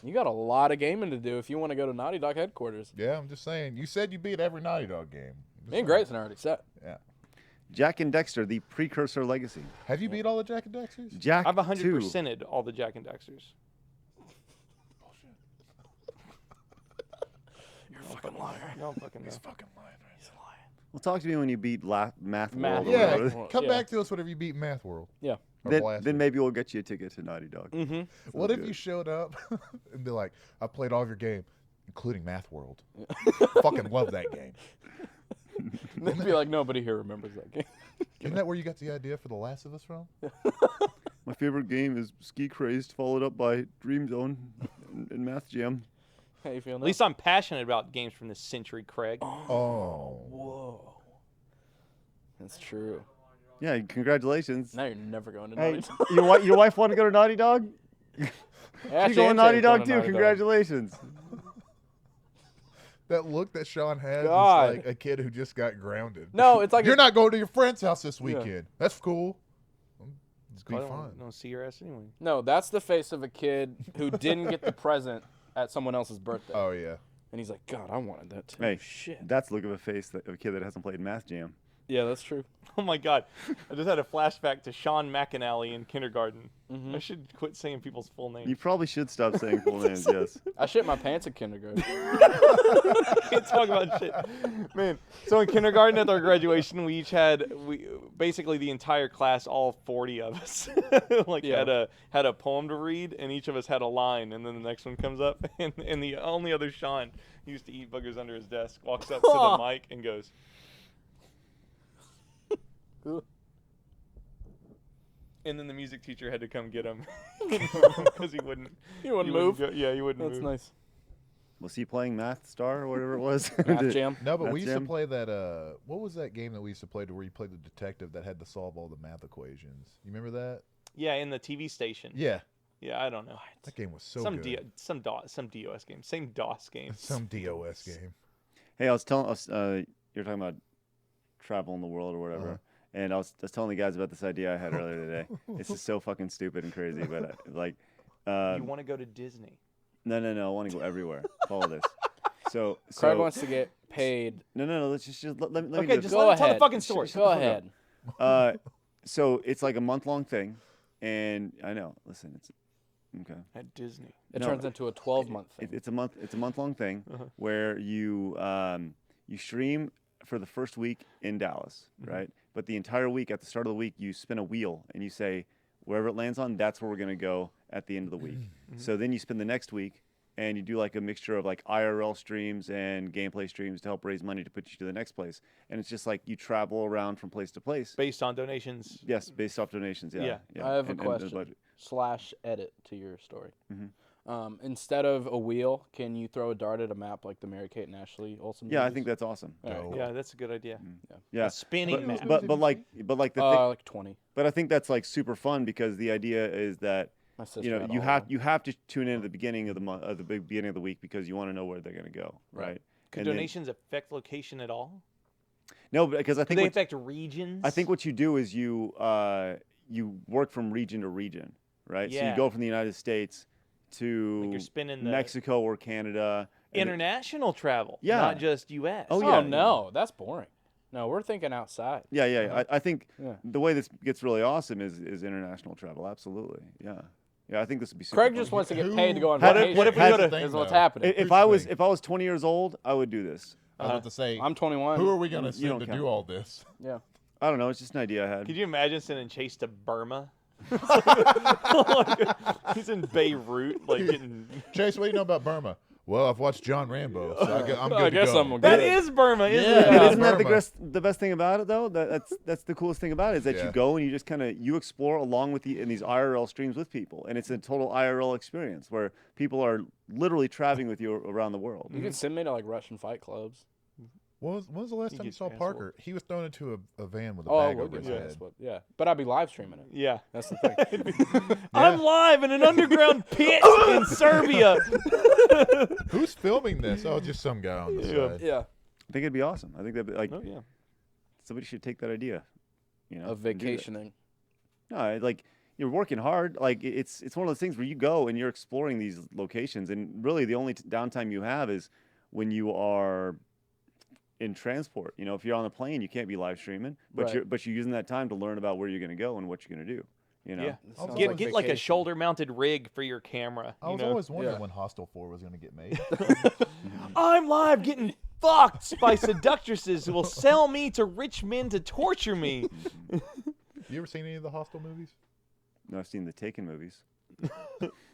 You got a lot of gaming to do if you want to go to Naughty Dog headquarters. Yeah, I'm just saying. You said you beat every Naughty Dog game. Just Me and saying. Grayson are already set. Yeah. Jack and Dexter, the precursor legacy. Have you beat all the Jack and Dexters? Jack I've 2. 100%ed all the Jack and Dexters. You're a fucking liar. Y'all fucking know. Fucking lying. Well, talk to me when you beat Math Math World. or Yeah, whatever. come Yeah. back to us whenever you beat Math World. Yeah. Or Then Blaster. maybe we'll get you a ticket to Naughty Dog. Mm-hmm. What if good. you showed up and be like, I played all of your game, including Math World. Fucking love that game. They'd be like, nobody here remembers that game. Isn't that where you got the idea for The Last of Us from? My favorite game is Ski Crazed, followed up by Dream Zone and Math Jam. How you feeling? At least I'm passionate about games from this century, Craig. Oh. Whoa. That's true. Yeah, congratulations. Now you're never going to Hey, Naughty Dog. your wife want to go to Naughty Dog? Actually, She's I'm going Naughty saying Dog going to too. Naughty Dog. Congratulations. That look that Sean has God. is like a kid who just got grounded. No, it's like You're a- not going to your friend's house this weekend. That's cool. It's be I fun. don't see your ass anyway. No, that's the face of a kid who didn't get the present at someone else's birthday. Oh, yeah. And he's like, God, I wanted that too. Hey, Shit. that's the look of a face of a kid that hasn't played Math Jam. Yeah, that's true. Oh my God, I just had a flashback to Sean McAnally in kindergarten. Mm-hmm. I should quit saying people's full names. You probably should stop saying full names. Yes. I shit my pants in kindergarten. Can't talk about shit, man. So in kindergarten at our graduation, we each had basically the entire class, all 40 of us, had a poem to read, and each of us had a line, and then the next one comes up, and the only other Sean who used to eat boogers under his desk walks up to the mic and goes. And then the music teacher had to come get him because he wouldn't move. Yeah, he wouldn't That's move. nice. Was he playing Math Star or whatever it was? Math Jam. No, but Math we used Jam? to play that. What was that game that we used to play to where you played the detective that had to solve all the math equations? You remember that? Yeah, in the TV station. Yeah, Yeah, I don't know. that game was so some good. some DOS game. Same DOS game. Some DOS game. Hey, I was telling us, you're talking about travel in the world or whatever. And I was telling the guys about this idea I had earlier today. This is so fucking stupid and crazy, but You want to go to Disney? no, I want to go everywhere. Follow this. So Craig wants to get paid. no. Let's just let me Okay, do just this. Go let him tell the ahead. fucking story. Go ahead. So it's like a month-long thing, and I know. Listen, it's okay. At Disney. It No, turns into a 12-month thing. It's a month. It's a month-long thing where you stream for the first week in Dallas, right? But the entire week, at the start of the week, you spin a wheel and you say, wherever it lands on, that's where we're gonna go at the end of the week. So then you spend the next week and you do like a mixture of like IRL streams and gameplay streams to help raise money to put you to the next place. And it's just like you travel around from place to place. Based on donations. Yes, based off donations. Yeah. Yeah. I have a And the question budget. / edit to your story. Instead of a wheel, can you throw a dart at a map like the Mary Kate and Ashley Olsen? Yeah, I movies? think that's awesome. Dope. Yeah, that's a good idea. Yeah. A spinning map. But like the thing, like 20. but I think that's like super fun because the idea is that My sister you know had you all have of them. you have to tune in at the beginning of the month, at the beginning of the week because you want to know where they're going to go, right? Could And then- donations affect location at all? No, because I Could think they what, affect regions? I think what you do is you work from region to region, right? So Yeah. you go from the United States to Like you're spinning the Mexico or Canada. and it- international travel, Yeah. not just U.S. Oh, Oh, yeah. no, that's boring. No, we're thinking outside. Yeah. I think Yeah. the way this gets really awesome is international travel. Absolutely. Yeah. Yeah, I think this would be super Craig fun. just wants to get paid to go on What if- vacation. what if we Here's go the to- thing, is what's though. happening. If Here's I the was thing. if I was 20 years old, I would do this. I was about to say, I'm 21. who are we going to You send don't to count. do all this? Yeah. I don't know. It's just an idea I had. Could you imagine sending Chase to Burma? He's in Beirut, like getting. Chase, what do you know about Burma? Well, I've watched John Rambo, so I'm good I to guess go. I'm a That good. is Burma, isn't Yeah. it? But isn't that Burma. the best thing about it though? That's the coolest thing about it is that Yeah. you go and you just kind of you explore along with in these IRL streams with people, and it's a total IRL experience where people are literally traveling with you around the world. You could send me to like Russian fight clubs. When was the last You time you get saw asshole. Parker? He was thrown into a van with a Oh, I bag would over his get head. that. Yeah, but I'd be live streaming it. Yeah. That's the thing. I'm live in an underground pit in Serbia. Who's filming this? Oh, just some guy on the side. yeah. I think it'd be awesome. I think that like Oh yeah. somebody should take that idea. You know, Of and do that. vacationing. No, like you're working hard. Like it's one of those things where you go and you're exploring these locations, and really the only downtime you have is when you are in transport. You know, if you're on a plane, you can't be live streaming, but Right. you're using that time to learn about where you're going to go and what you're going to do. You know, Yeah. Sounds Get like like a vacation. shoulder-mounted rig for your camera. I you was know? always wondering Yeah. when Hostel 4 was going to get made. I'm live getting fucked by seductresses who will sell me to rich men to torture me. You ever seen any of the Hostel movies? No, I've seen the Taken movies.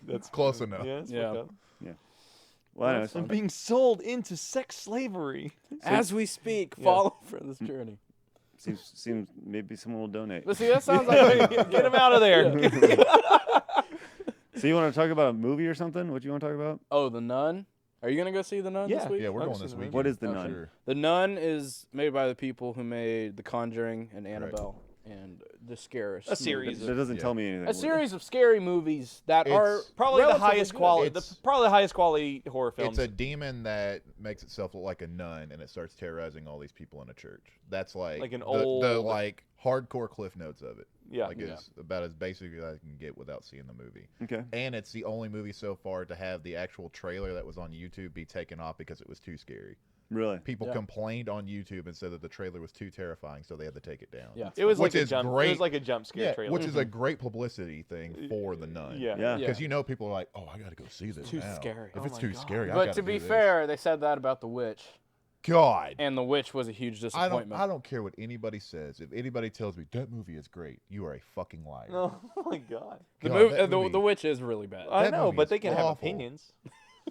That's Close enough. Yeah. That's Yeah. fucked up. Well, I know, That's it's- I'm being sold into sex slavery. As we speak, Yeah. follow for this journey. seems maybe someone will donate. But see, that sounds like Get him out of there. So you want to talk about a movie or something? What do you want to talk about? Oh, The Nun. Are you gonna go see The Nun Yeah. this week? Yeah, we're I've going seen this the week. movie. What is The Oh, Nun? Sure. The Nun is made by the people who made The Conjuring and Annabelle and the scariest. A series That doesn't Yeah. tell me anything. A series of scary movies that are It's Probably the relatively highest good. quality. It's- Probably the highest quality horror films. It's a demon that makes itself look like a nun, and it starts terrorizing all these people in a church. That's like Like an the old- like hardcore cliff notes of it. Yeah. Like Yeah. it's about as basic as I can get without seeing the movie. Okay. And it's the only movie so far to have the actual trailer that was on YouTube be taken off because it was too scary. Really? People Yeah. complained on YouTube and said that the trailer was too terrifying, so they had to take it down. Yeah. It was Which like a is jump. It great. was like a jump scare Yeah, trailer. which is a great publicity thing for the Nun. Yeah. Yeah. Because you know people are like, oh, I gotta go see this too now. scary. If Oh it's my too God. scary, I But gotta to be do this. fair, they said that about The Witch, God, and The Witch was a huge I disappointment. don't care what anybody says. If anybody tells me that movie is great, you are a fucking liar. Oh my God. The, God, that the, movie- the Witch is really bad. I That know, movie but is they can have awful. opinions.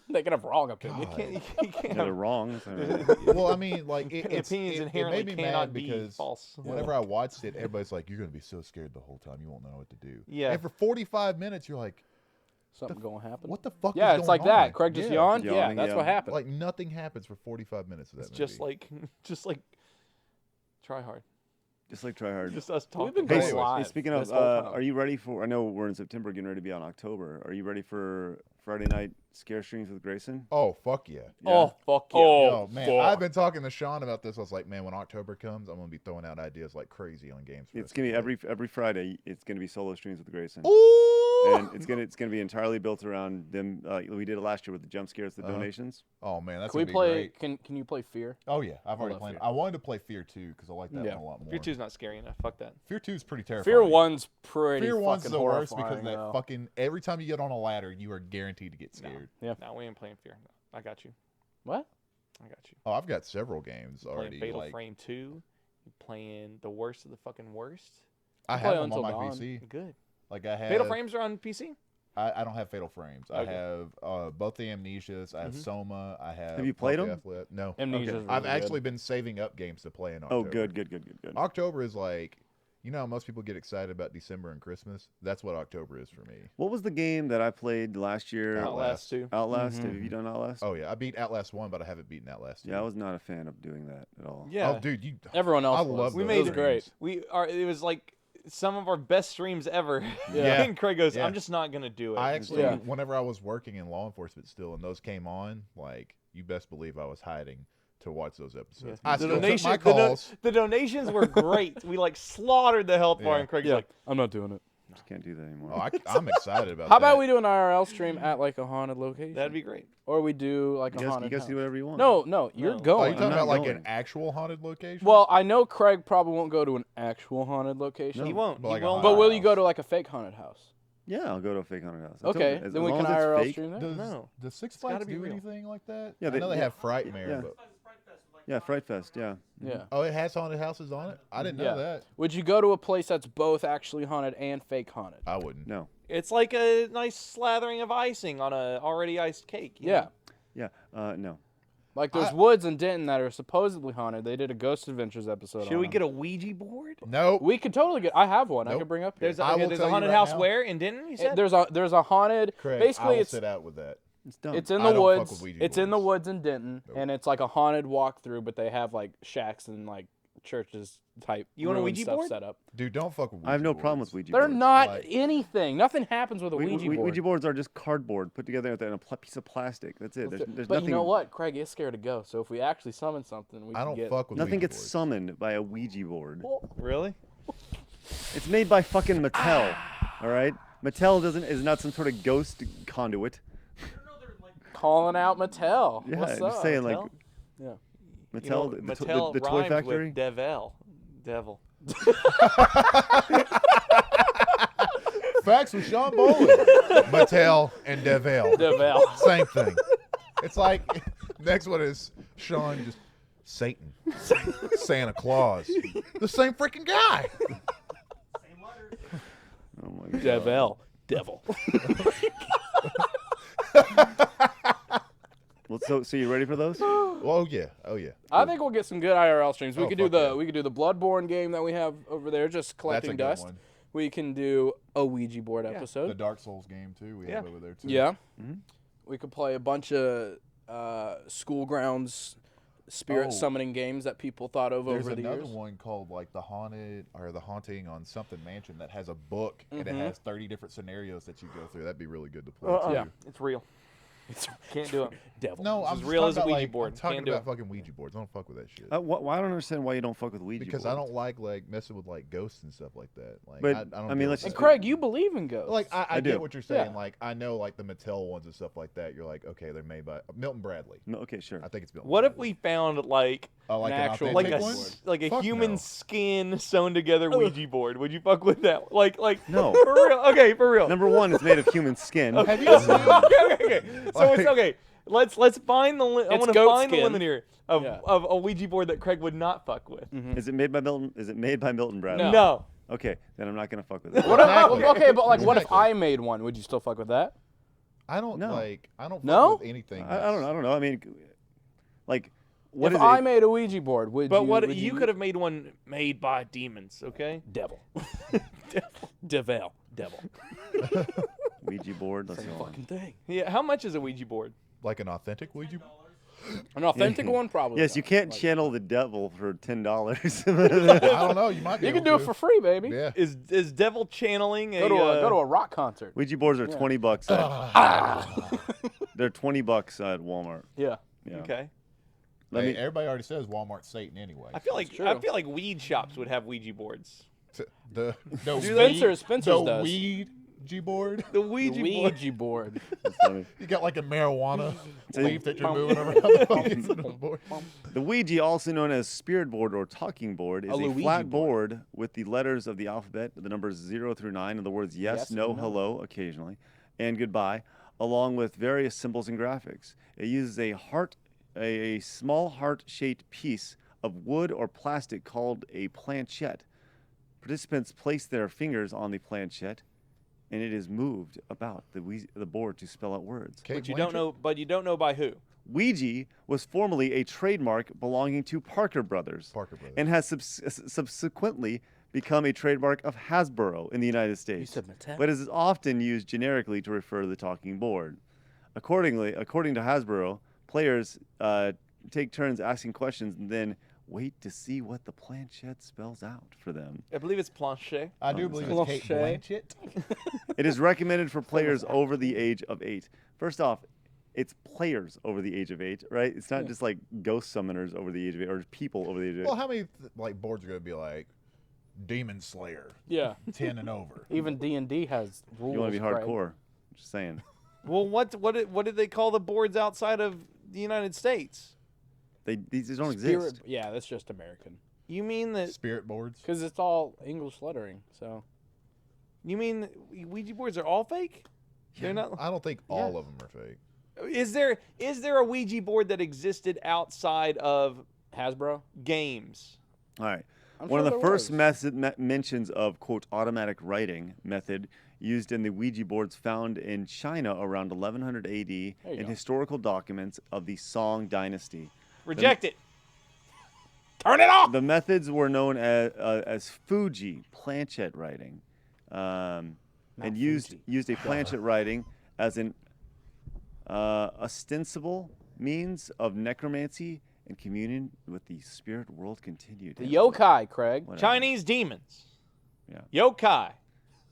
They can have wrong opinions. God. You can't Yeah, have they're wrong. So, yeah. Well, I mean, like opinions it inherently made me cannot mad be because false. whenever I watched it, everybody's like, "You're gonna be so scared the whole time, you won't know what to do." Yeah. And for 45 minutes, you're like, Something going to happen. "What the fuck?" Yeah, is it's going like that. on? Craig just Yeah. yawned. Yeah, Yawning, that's yeah. what happened. Like nothing happens for 45 minutes of that It's movie. just like try hard. Just like try hard. Just us talking. been Hey, going so- live speaking this of, whole time. are you ready for? I know we're in September, getting ready to be on October. Are you ready for Friday night scare streams with Grayson? Oh fuck yeah! Oh fuck yeah. Oh man, I've been talking to Sean about this. I was like, man, when October comes, I'm gonna be throwing out ideas like crazy on games. for It's us gonna to be play. every Friday. It's gonna be solo streams with Grayson, Ooh! and it's gonna be entirely built around them. We did it last year with the jump scares, the donations. Oh man, that's Can we gonna be play? great. Can you play Fear? Oh yeah, I've already love played. Fear. I wanted to play Fear 2 because I like that Yeah. one a lot more. Fear 2's not scary enough. Fuck that. Fear 2 is pretty terrifying. Fear 1's pretty Fear 1's fucking the worst because horrifying, that though. fucking every time you get on a ladder, you are guaranteed to get scared. Yeah. No, we ain't playing Fear. I got you. What? I got you. Oh, I've got several games Playing already. Fatal Like Frame 2. You playing the worst of the fucking worst. I play have them on Until my Dawn. PC. Good. Like I have Fatal Frames are on PC. I don't have Fatal Frames. I Okay. have both the Amnesias. I have Soma. I have. Have you played Puppy 'em? Athlete. No. Amnesia's really I've good. actually been saving up games to play in Oh, October. good. October is like, you know, how most people get excited about December and Christmas. That's what October is for me. What was the game that I played last year? Outlast 2. Outlast. Have you done Outlast? Oh yeah, I beat Outlast 1, but I haven't beaten Outlast 2. Yeah, I was not a fan of doing that at all. Yeah. Oh, dude, you. Everyone else I was. love We those made it was it great. streams. We are. It was like some of our best streams ever. Yeah. And Craig goes, Yeah. I'm just not gonna do it. I actually, Yeah. whenever I was working in law enforcement still, and those came on, like, you best believe I was hiding to watch those episodes. I the, still took donation, my the, do- calls. the donations were great. We like slaughtered the health bar, Yeah. and Craig's Yeah, like, I'm not doing it. Just can't do that anymore. Oh, I'm excited about How that. about we do an IRL stream at like a haunted location? that'd be great. Or we do like you a guys, haunted you guys house. do whatever you want. No, you're No. Oh, you going. talking I'm about not like an going. actual haunted location? Well, I know Craig probably won't go to an actual haunted location. He won't. But He like a won't. But will you house. go to like a fake haunted house? Yeah, I'll go to a fake haunted house. I told Okay, you, as then we long can as it's IRL fake- stream that. does, No. does Six gotta Flags be do real. anything like that? Yeah, I know they yeah. have Frightmare, Yeah. but Yeah, Fright Fest. Yeah. Yeah. oh, it has haunted houses on it. I didn't know Yeah. that. Would you go to a place that's both actually haunted and fake haunted? I wouldn't. No. It's like a nice slathering of icing on a already iced cake. you Yeah. know? Yeah. No. Like there's woods in Denton that are supposedly haunted. They did a Ghost Adventures episode. Should on we them. get a Ouija board? Nope. We could totally get. I have one. I Nope. could bring up here. There's I a, will there's tell a you haunted right house now. where in Denton. You said There's a haunted. Craig, basically, I will it's sit out with that. It's dumb. it's in I the don't fuck woods. with Ouija It's in the boards. woods in Denton, Nope. and it's like a haunted walkthrough. But they have like shacks and like churches type. You want a ruined Ouija stuff board? set up. Dude, don't fuck with Ouija I have no boards. problem with Ouija They're boards. not like- anything. Nothing happens with a Ouija board. Ouija boards are just cardboard put together with a piece of plastic. That's it. There's but nothing. you know what? Craig is scared to go. So if we actually summon something, we I can don't get. fuck with Nothing Ouija gets boards. summoned by a Ouija board. Really? It's made by fucking Mattel. All right. Mattel is not some sort of ghost conduit. Calling out Mattel. Yeah, What's I'm up? just saying like Mattel? Yeah. Mattel, You know, the Mattel the toy rhymes factory. with Devil. Facts with Sean Bolen. Mattel and Deville. Devil. Same thing. It's like, next one is Sean just, Satan. Santa Claus. The same freaking guy. Oh my god. Devil. Well, so you ready for those? Oh, yeah. Oh, yeah. I think we'll get some good IRL streams. We Oh, could do fuck the yeah. we could do the Bloodborne game that we have over there, just That's a collecting good dust. one. We can do a Ouija board The episode. Dark Souls game, too, we have over there, too. Yeah. Mm-hmm. We could play a bunch of school grounds spirit Oh. summoning games that people thought of There's over the another years. one called like the Haunting on something mansion that has a book and it Mhm. has 30 different scenarios that you go through. That'd be really good to play Uh-uh. too. Yeah. It's real. Can't do it. Devil. No, This I'm is just real talking as a about, Ouija like, board. I'm talking Can't do about it. fucking Ouija boards. I don't fuck with that shit. Why I don't understand why you don't fuck with Ouija Because boards. I don't like messing with like ghosts and stuff like that. Like, But, I don't. I deal mean, with let's that. And Craig, you believe in ghosts. Like I I get do. what you're saying. Yeah. Like I know like the Mattel ones and stuff like that. You're like, okay, they're made by Milton Bradley. No, okay, sure. I think it's Milton. What if Bradley. we found like like an actual like authentic a one? s- like a Fuck human no. skin sewn together Ouija board? Would you fuck with that? Like No. for real? Okay, for real. Number one, it's made of human skin. Have you seen? okay. So it's okay. Let's find the. I It's want to goat find the skin. limit here of Yeah. of a Ouija board that Craig would not fuck with. Is it made by Milton? Is it made by Milton Bradley? No. Okay, then I'm not gonna fuck with it. What if, Exactly. okay, but like, what if Exactly. I made one? Would you still fuck with that? I don't No. like. I don't fuck No? with anything. I don't know. I don't know. I mean, like, what if is I it? made a Ouija board, would But you? what would you could have made one made by demons, okay? Devil. Devil. Devil. Ouija board. Let's Same go. fucking thing. Yeah. How much is a Ouija board? Like an authentic Ouija. An authentic one, probably. Yes, you not. can't Like, channel the devil for $10. I don't know. You might be. You can able do it to. for free, baby. Yeah. Is devil channeling a Go to a rock concert. Ouija boards are Yeah. $20. They're $20 at Walmart. Yeah. Yeah. Okay. Let Hey, me. everybody already says Walmart's Satan anyway. I feel like true. weed shops would have Ouija boards. The Spencer's the does. Ouija board. The The Ouija board. Ouija board. That's funny. You got like a marijuana So- leaf that you're moving around the fucking board. The Ouija, also known as spirit board or talking board, is A a Luigi flat board. board with the letters of the alphabet, the numbers 0 through 9, and the words yes, Yes, no, no. hello, occasionally, and goodbye, along with various symbols and graphics. It uses a small heart-shaped piece of wood or plastic called a planchette. Participants place their fingers on the planchette, and it is moved about the board to spell out words. Kate But you don't Blanchett? know. But you don't know by who. Ouija was formerly a trademark belonging to Parker Brothers. Parker Brothers. And has subsequently become a trademark of Hasbro in the United You States. said Mattel. But is often used generically to refer to the talking board. According to Hasbro, players take turns asking questions and then wait to see what the planchette spells out for them. I believe it's planche. I do believe it's Kate Blanchet. Blanchett. It is recommended for players over the age of 8. First off, it's players over the age of 8, right? It's not just like ghost summoners over the age of 8 or people over the age of 8. Well, how many like boards are gonna be like Demon Slayer, Yeah. 10 and over? Even D&D has rules. You want to be Craig. hardcore? Just saying. Well, what did they call the boards outside of the United States? These don't Spirit- exist. Yeah, that's just American. You mean that? Spirit boards. Because it's all English lettering, so. You mean Ouija boards are all fake? They're not. I don't think all of them are fake. Is there a Ouija board that existed outside of Hasbro? games? All right. I'm One sure of the there first was. mentions of, quote, automatic writing method used in the Ouija boards found in China around 1100 AD you in go. historical documents of the Song dynasty. Reject it. Turn it off. The methods were known as Fuji, planchette writing, and used a planchette writing as an ostensible means of necromancy and communion with the spirit world continued. The yokai, Craig. Whatever. Chinese demons. Yeah. Yokai.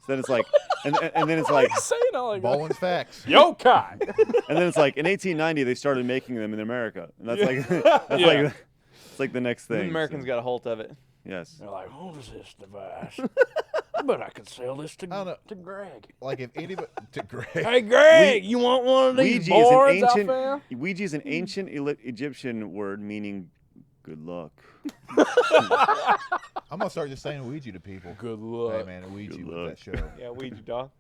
So then it's like, and then it's like, Saying all like that. Bolen's facts. Yokai. and then it's like in 1890 they started making them in America, and that's like that's Yeah. like it's like the next The thing. Americans so, got a hold of it. yes. They're like, what is this device? But I could sell this I don't know. to Greg. Like if anybody to Greg. Hey, Greg, you want one of these Ouija is boards an out ancient there? Ouija is an ancient Egyptian word meaning good luck. I'm gonna start just saying Ouija to people. Good Hey luck. man, Ouija Good with luck. that show. Yeah, Ouija dog.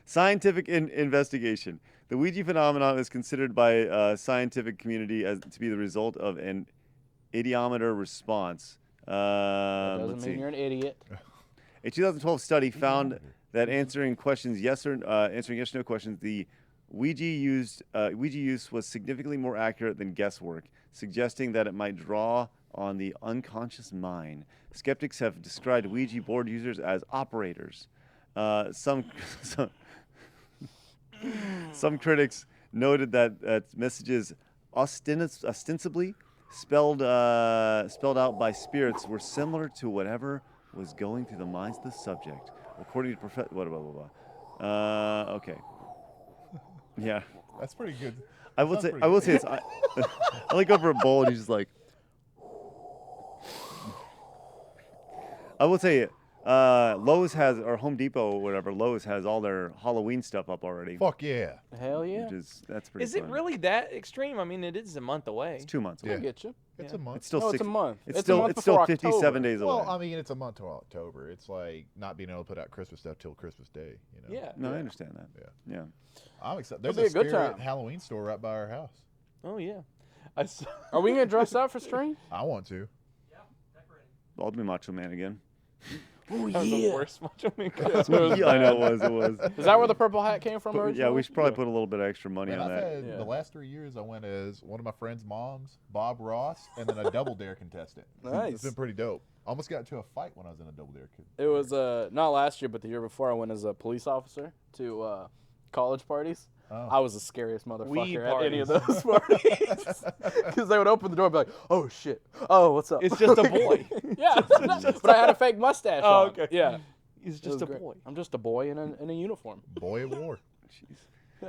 Scientific investigation. The Ouija phenomenon is considered by scientific community as to be the result of an idiometer response. That Let's doesn't mean see. you're an idiot. A 2012 study found that answering yes or no questions, the Ouija use was significantly more accurate than guesswork, suggesting that it might draw on the unconscious mind. Skeptics have described Ouija board users as operators. Some critics noted that messages ostensibly spelled out by spirits were similar to whatever was going through the minds of the subject, according to okay. Yeah. That's pretty good. I will Sounds say. pretty I will good. say it's. I look over at Bolen. He's just like. I will say, Lowe's has, or Home Depot or whatever, Lowe's has all their Halloween stuff up already. Fuck yeah. Hell yeah. That's pretty. Is it fun. really that extreme? I mean, it is a month away. It's 2 months. I Away. get you. It's Yeah. a month. It's still No, 6. it's a month. It's a still month it's still before 57 October. days away. Well, I mean, it's a month till October. It's like not being able to put out Christmas stuff till Christmas Day. You know. Yeah. no, yeah. I understand that. Yeah. Yeah. I'm excited. It'll There's be a a good Spirit time. Halloween store right by our house. Oh yeah. I saw, Are we gonna dress up for stream? I want to. I'll be Macho Man again. Oh that was the worst Macho Man costume. Yeah, I know it was. It was. Is that where the purple hat came from But, originally? yeah, we should probably put a little bit of extra money Man, on I've that. had Yeah. the last 3 years. I went as one of my friend's moms, Bob Ross, and then a Double Dare contestant. Nice. It's been pretty dope. Almost got into a fight when I was in a Double Dare. It was not last year, but the year before. I went as a police officer to college parties. Oh. I was the scariest Weed motherfucker at any of parties. those parties because they would open the door and be like, "Oh shit! Oh, what's up?" It's just a boy. Yeah, but I had a fake mustache. Oh, on. okay. Yeah, He's it was just a great. boy. I'm just a boy in a uniform. Boy of War. Jeez.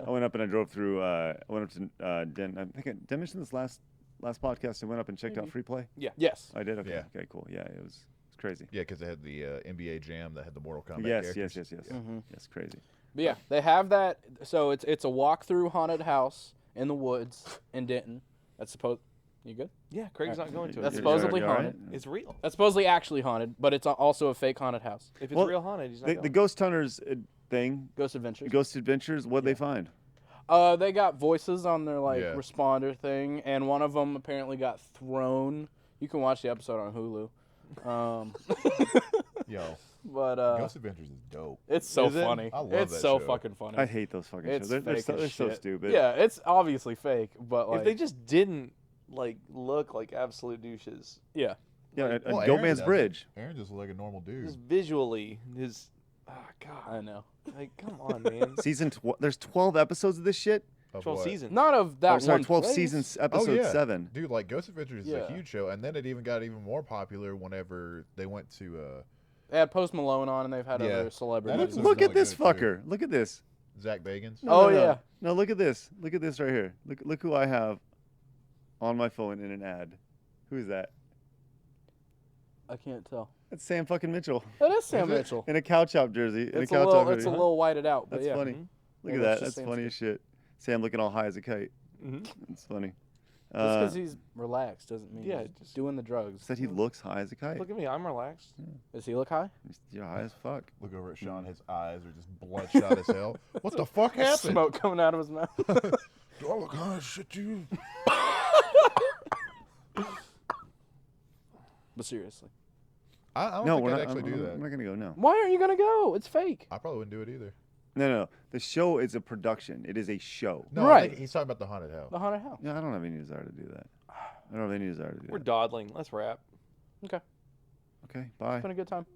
I went up and I drove through. I went up to Den. I think did I mention this last podcast? I went up and checked out Free Play. Yes. I did. Okay. Yeah. Okay. Cool. Yeah. It was crazy. Yeah, because they had the NBA Jam that had the Mortal Kombat Yes. characters. Yes. Yes. Yes. Mhm. Yes. Crazy. But yeah, they have that. So it's a walk-through haunted house in the woods in Denton. That's supposed. You good? Yeah, Craig's not going to That's it. supposedly You all right? haunted. It's real. That's supposedly actually haunted, but it's also a fake haunted house. If it's Well, real haunted, he's not The going. Ghost Hunters thing, Ghost Adventures. Ghost Adventures. What'd they find? They got voices on their Yeah. responder thing, and one of them apparently got thrown. You can watch the episode on Hulu. Yo, But Ghost Adventures is dope. it's so Is it? funny. I love it's that so show. fucking funny. I hate those fucking it's shows. They're fake so, as they're so shit. stupid. Yeah, it's obviously fake, but like if they just didn't look like absolute douches, yeah. Yeah. Well, and Aaron Goat Man's doesn't. Bridge. Aaron just look like a normal dude. just visually, oh god, I know. like come on, man. There's 12 episodes of this shit. Of 12 what? seasons. Not of that Oh, sorry, one 12 place. seasons, Oh, episode yeah. 7. Dude, like Ghost Adventures is Yeah. a huge show, and then it even got even more popular whenever they went to They had Post Malone on, and they've had Yeah. other That celebrities. episode's Look really at this good, too. fucker. Look at this. Zach Bagans. No, Oh, no, no. yeah. No, look at this. Look at this right here. Look who I have on my phone in an ad. Who is that? I can't tell. That's Sam fucking Mitchell That is Sam Is it? Mitchell. in a cow chop jersey. It's a little whited out, but That's yeah. funny. Mhm. Look Yeah, at that's that. just That's Sam's funny as shit. Sam looking all high as a kite. Mhm. That's funny. Just because he's relaxed doesn't mean Yeah, he's just- doing the drugs. said he looks high as a kite. Look at me, I'm relaxed. Does he look high? You're high as fuck. Look over at Sean. His eyes are just bloodshot as hell. What the fuck happened? Smoke coming out of his mouth. Do I look high as shit to you? But seriously, I don't No, think we're I'd not. actually do I'm that. not gonna go. No. why aren't you gonna go? It's fake. I probably wouldn't do it either. No. The show is a production. It is a show. No, I Right. think he's talking about the haunted house. The haunted house. Yeah, I don't have any desire to do that. I don't have any desire to do We're that. dawdling. Let's wrap. Okay, Okay. Bye. it's been a good time.